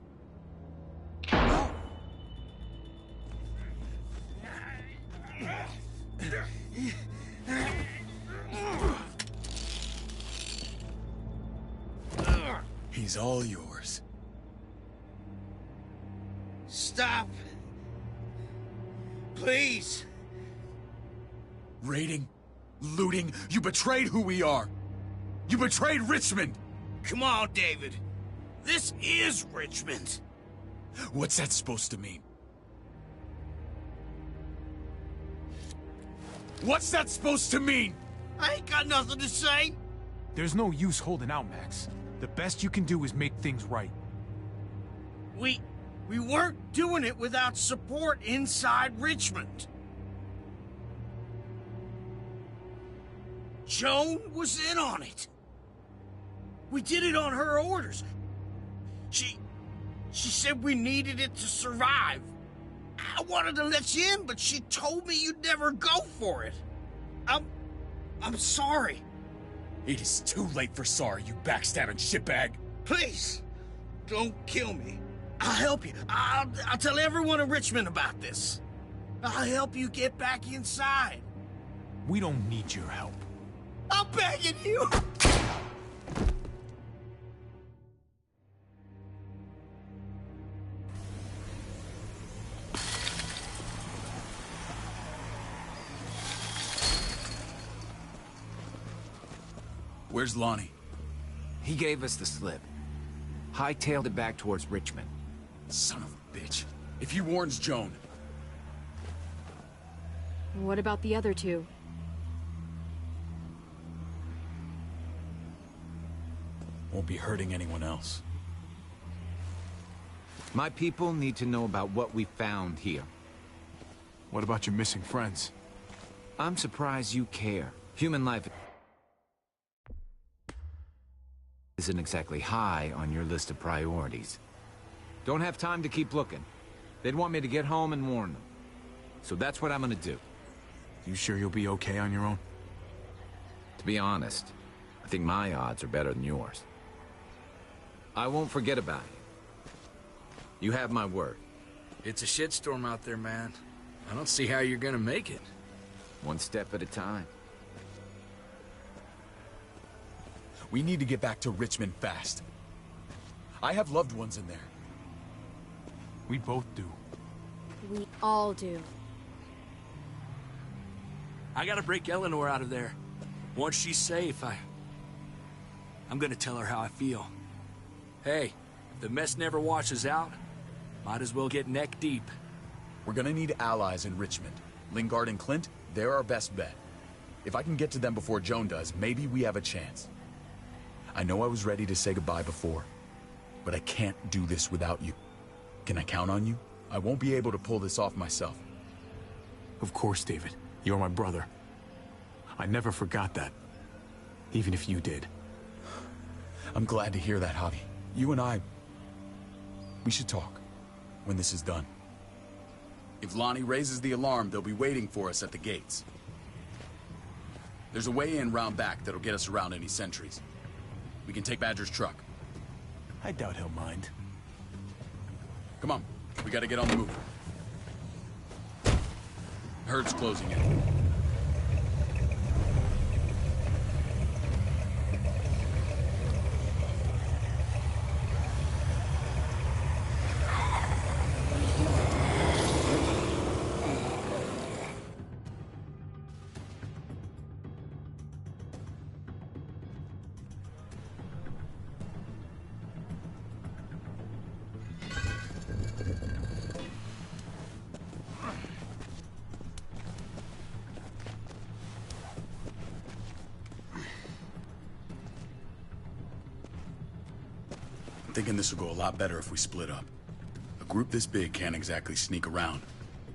He's all yours. Stop. Please. Raiding, looting, you betrayed who we are. You betrayed Richmond. Come on, David. This is Richmond. What's that supposed to mean? What's that supposed to mean? I ain't got nothing to say. There's no use holding out, Max. The best you can do is make things right. We weren't doing it without support inside Richmond. Joan was in on it. We did it on her orders. She said we needed it to survive. I wanted to let you in, but she told me you'd never go for it. I'm sorry. It is too late for sorry, you backstabbing shitbag. Please, don't kill me. I'll help you. I'll tell everyone in Richmond about this. I'll help you get back inside. We don't need your help. I'm begging you. Where's Lonnie? He gave us the slip. Hightailed it back towards Richmond. Son of a bitch. If he warns Joan... What about the other two? Won't be hurting anyone else. My people need to know about what we found here. What about your missing friends? I'm surprised you care. Human life isn't exactly high on your list of priorities. Don't have time to keep looking. They'd want me to get home and warn them. So that's what I'm gonna do. You sure you'll be okay on your own? To be honest, I think my odds are better than yours. I won't forget about you. You have my word. It's a shitstorm out there, man. I don't see how you're gonna make it. One step at a time. We need to get back to Richmond fast. I have loved ones in there. We both do. We all do. I gotta break Eleanor out of there. Once she's safe, I'm gonna tell her how I feel. Hey, if the mess never washes out, might as well get neck deep. We're gonna need allies in Richmond. Lingard and Clint, they're our best bet. If I can get to them before Joan does, maybe we have a chance. I know I was ready to say goodbye before, but I can't do this without you. Can I count on you? I won't be able to pull this off myself. Of course, David. You're my brother. I never forgot that. Even if you did. I'm glad to hear that, Javi. You and I... we should talk. When this is done. If Lonnie raises the alarm, they'll be waiting for us at the gates. There's a way in round back that'll get us around any sentries. We can take Badger's truck. I doubt he'll mind. Come on, we gotta get on the move. Herd's closing in. Thinking this will go a lot better if we split up. A group this big can't exactly sneak around,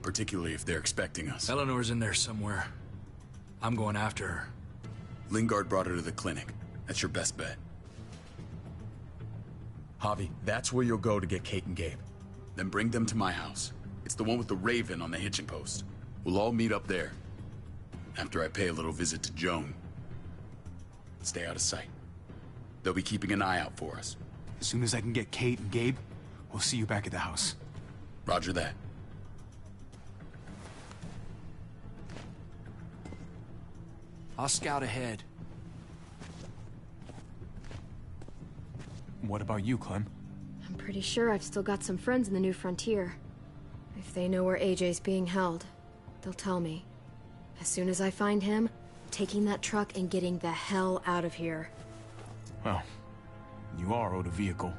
particularly if they're expecting us. Eleanor's in there somewhere. I'm going after her. Lingard brought her to the clinic. That's your best bet. Javi, that's where you'll go to get Kate and Gabe. Then bring them to my house. It's the one with the Raven on the hitching post. We'll all meet up there. After I pay a little visit to Joan. Stay out of sight. They'll be keeping an eye out for us. As soon as I can get Kate and Gabe, we'll see you back at the house. Roger that. I'll scout ahead. What about you, Clem? I'm pretty sure I've still got some friends in the New Frontier. If they know where AJ's being held, they'll tell me. As soon as I find him, taking that truck and getting the hell out of here. Well, you are owed a vehicle.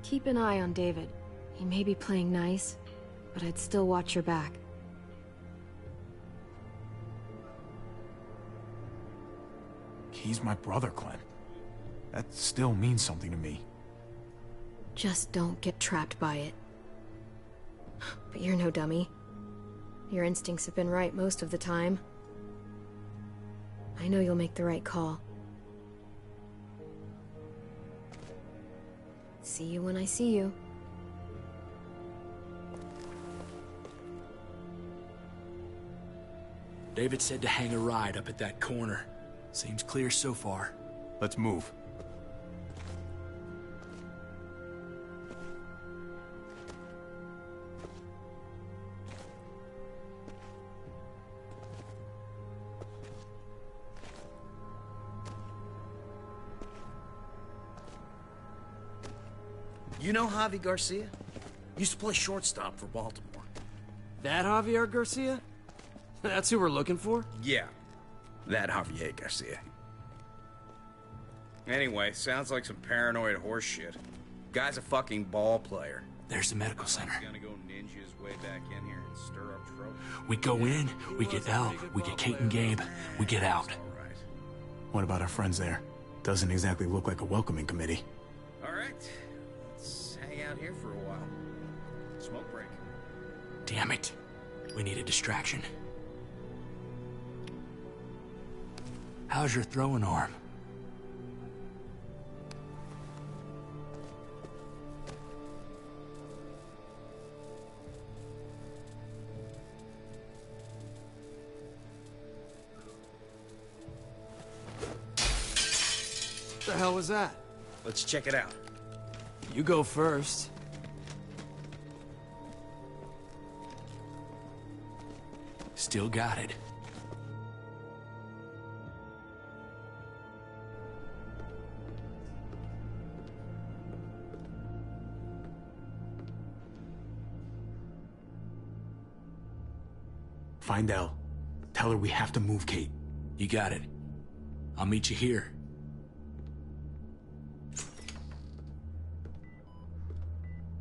Keep an eye on David. He may be playing nice, but I'd still watch your back. He's my brother, Clem. That still means something to me. Just don't get trapped by it. But you're no dummy. Your instincts have been right most of the time. I know you'll make the right call. See you when I see you. David said to hang a ride up at that corner. Seems clear so far. Let's move. You know Javi Garcia? Used to play shortstop for Baltimore. That Javier Garcia? That's who we're looking for? Yeah, that Javier Garcia. Anyway, sounds like some paranoid horse shit. Guy's a fucking ball player. There's the medical center. Gonna go ninja his way back in here and stir up trouble. We go in, we get Elle, we get Kate and Gabe, we get out. What about our friends there? Doesn't exactly look like a welcoming committee. All right, let's hang out here for a while. Smoke break. Damn it. We need a distraction. How's your throwing arm? What the hell was that? Let's check it out. You go first. Still got it. Find Elle. Tell her we have to move Kate. You got it. I'll meet you here.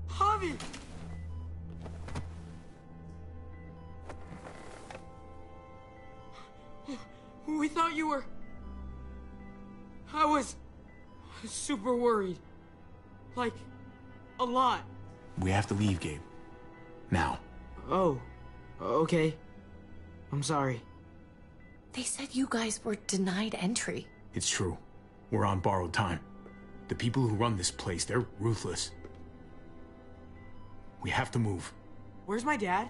Javi! We thought you were... I was super worried. Like, a lot. We have to leave, Gabe. Now. Oh, okay. I'm sorry. They said you guys were denied entry. It's true. We're on borrowed time. The people who run this place, they're ruthless. We have to move. Where's my dad?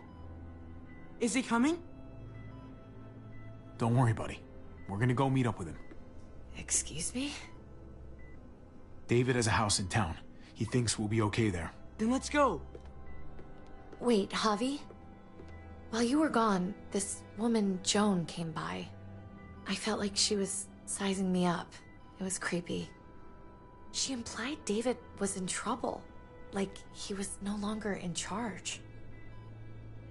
Is he coming? Don't worry, buddy. We're gonna go meet up with him. Excuse me? David has a house in town. He thinks we'll be okay there. Then let's go. Wait, Javi? While you were gone, this woman, Joan, came by. I felt like she was sizing me up. It was creepy. She implied David was in trouble. Like he was no longer in charge.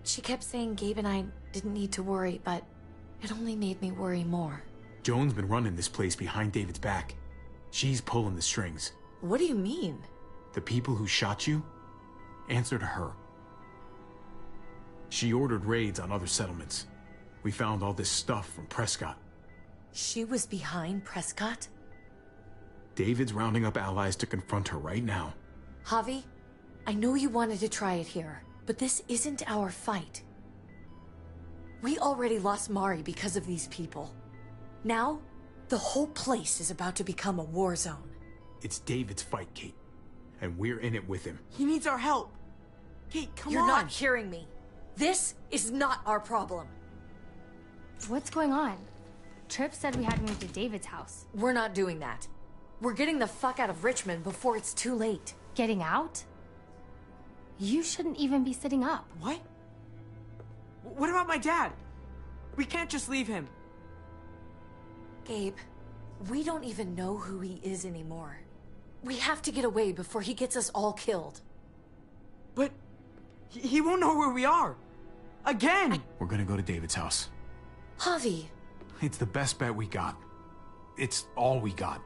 She kept saying Gabe and I didn't need to worry, but it only made me worry more. Joan's been running this place behind David's back. She's pulling the strings. What do you mean? The people who shot you answer to her. She ordered raids on other settlements. We found all this stuff from Prescott. She was behind Prescott? David's rounding up allies to confront her right now. Javi, I know you wanted to try it here, but this isn't our fight. We already lost Mari because of these people. Now, the whole place is about to become a war zone. It's David's fight, Kate. And we're in it with him. He needs our help. Kate, come on. You're not hearing me. This is not our problem. What's going on? Tripp said we had to move to David's house. We're not doing that. We're getting the fuck out of Richmond before it's too late. Getting out? You shouldn't even be sitting up. What? What about my dad? We can't just leave him. Gabe, we don't even know who he is anymore. We have to get away before he gets us all killed. But he won't know where we are. Again! We're gonna go to David's house. Javi! It's the best bet we got. It's all we got.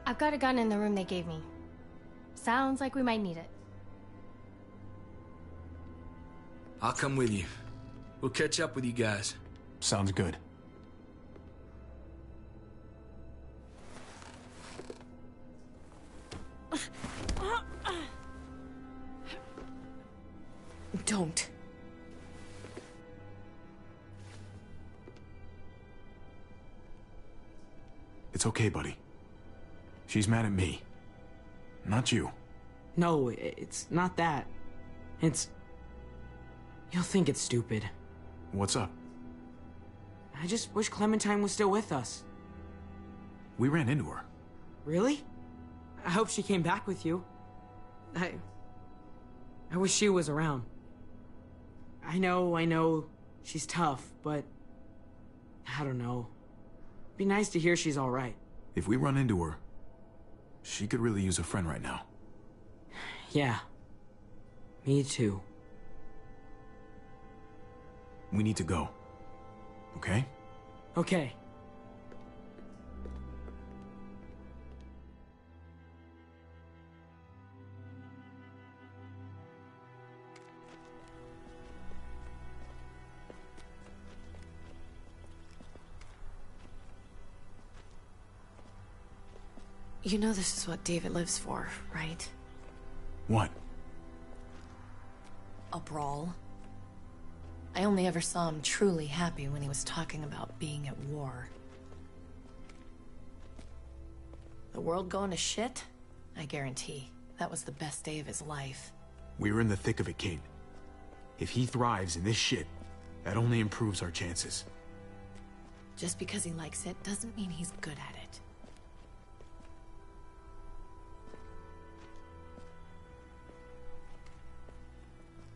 I've got a gun in the room they gave me. Sounds like we might need it. I'll come with you. We'll catch up with you guys. Sounds good. Don't. It's okay, buddy. She's mad at me. Not you. No, it's not that. It's... You'll think it's stupid. What's up? I just wish Clementine was still with us. We ran into her. Really? I hope she came back with you. I wish she was around. I know, she's tough, but I don't know. It'd be nice to hear she's all right. If we run into her, she could really use a friend right now. Yeah. Me too. We need to go. Okay? Okay. You know this is what David lives for, right? What? A brawl. I only ever saw him truly happy when he was talking about being at war. The world going to shit? I guarantee. That was the best day of his life. We're in the thick of it, Kate. If he thrives in this shit, that only improves our chances. Just because he likes it doesn't mean he's good at it.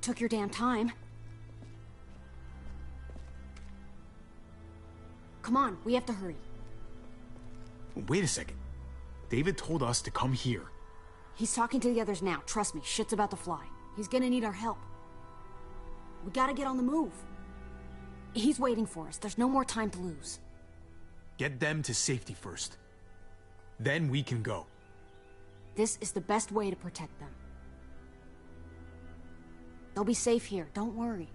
Took your damn time. Come on, we have to hurry. Wait a second. David told us to come here. He's talking to the others now. Trust me, shit's about to fly. He's gonna need our help. We gotta get on the move. He's waiting for us. There's no more time to lose. Get them to safety first. Then we can go. This is the best way to protect them. They'll be safe here, don't worry.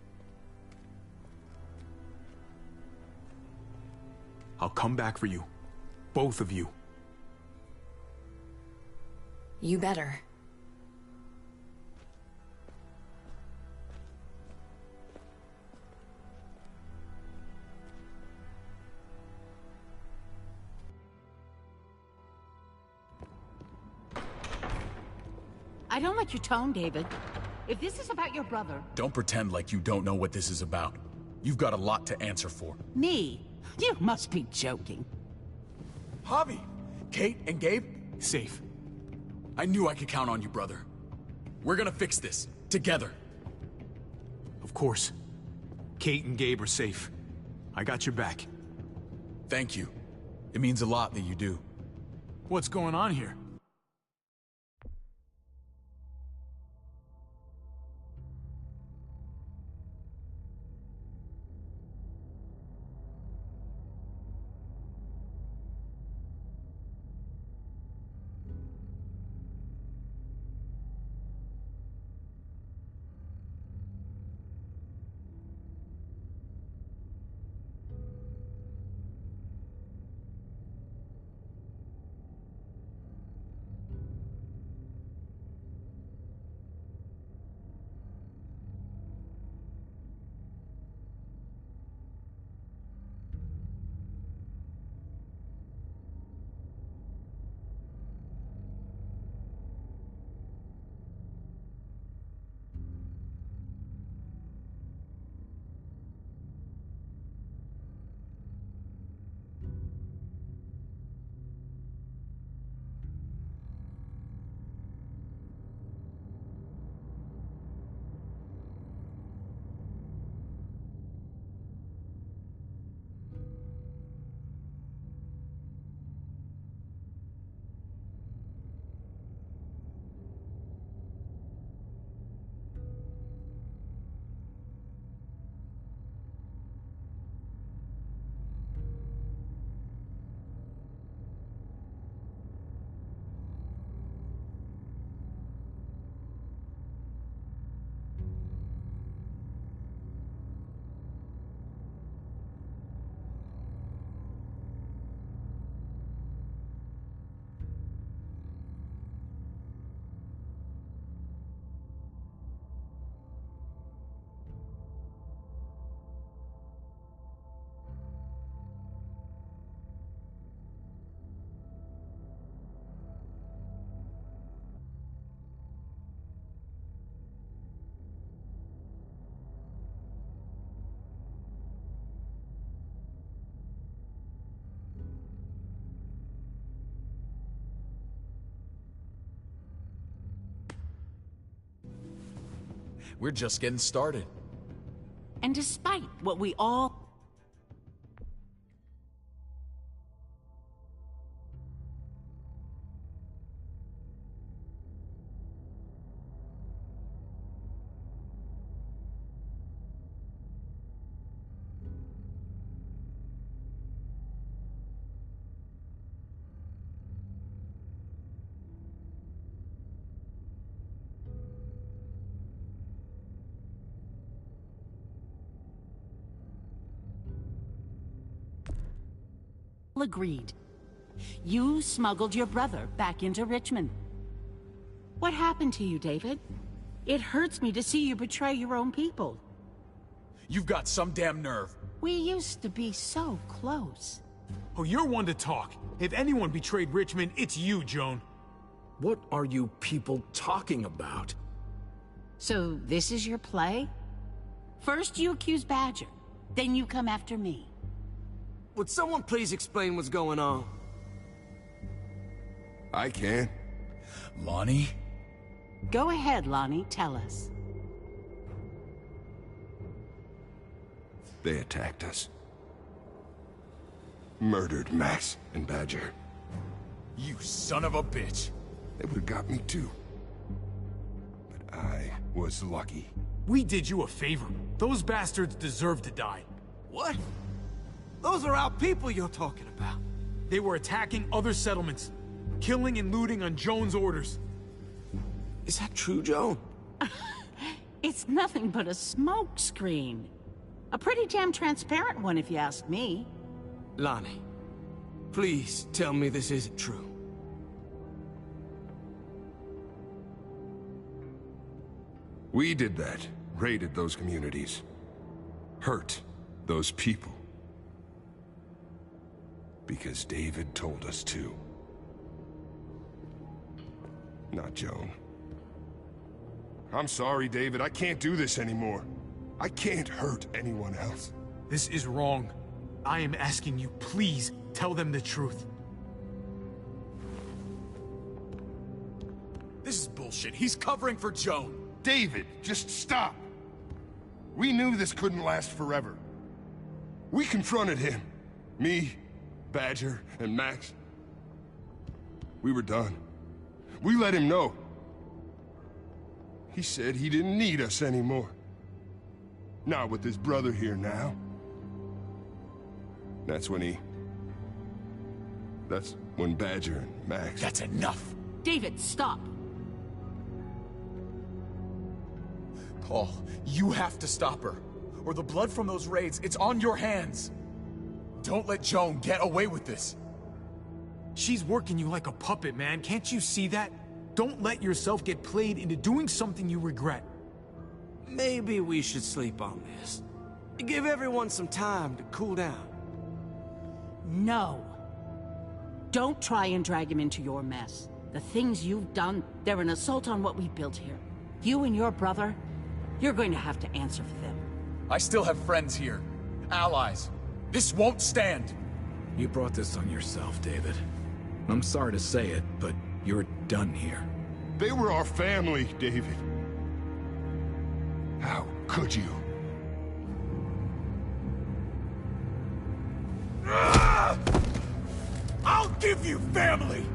I'll come back for you. Both of you. You better. I don't like your tone, David. If this is about your brother... Don't pretend like you don't know what this is about. You've got a lot to answer for. Me? You must be joking. Javi! Kate and Gabe? Safe. I knew I could count on you, brother. We're gonna fix this. Together. Of course. Kate and Gabe are safe. I got your back. Thank you. It means a lot that you do. What's going on here? We're just getting started. And despite what we all agreed. You smuggled your brother back into Richmond. What happened to you, David? It hurts me to see you betray your own people. You've got some damn nerve. We used to be so close. Oh, you're one to talk. If anyone betrayed Richmond, it's you, Joan. What are you people talking about? So this is your play? First you accuse Badger, then you come after me. Would someone please explain what's going on? I can. Lonnie? Go ahead, Lonnie, tell us. They attacked us. Murdered Max and Badger. You son of a bitch. They would've got me too. But I was lucky. We did you a favor. Those bastards deserve to die. What? Those are our people you're talking about. They were attacking other settlements, killing and looting on Joan's orders. Is that true, Joan? It's nothing but a smokescreen. A pretty damn transparent one, if you ask me. Lonnie, please tell me this isn't true. We did that. Raided those communities. Hurt those people. Because David told us to. Not Joan. I'm sorry, David. I can't do this anymore. I can't hurt anyone else. This is wrong. I am asking you, please, tell them the truth. This is bullshit. He's covering for Joan. David, just stop. We knew this couldn't last forever. We confronted him. Me, Badger, and Max. We were done. We let him know. He said he didn't need us anymore. Not with his brother here now. That's when Badger and Max... That's enough! David, stop! Paul, you have to stop her. Or the blood from those raids, it's on your hands. Don't let Joan get away with this. She's working you like a puppet, man. Can't you see that? Don't let yourself get played into doing something you regret. Maybe we should sleep on this. Give everyone some time to cool down. No. Don't try and drag him into your mess. The things you've done, they're an assault on what we built here. You and your brother, you're going to have to answer for them. I still have friends here. Allies. This won't stand. You brought this on yourself, David. I'm sorry to say it, but you're done here. They were our family, David. How could you? I'll give you family!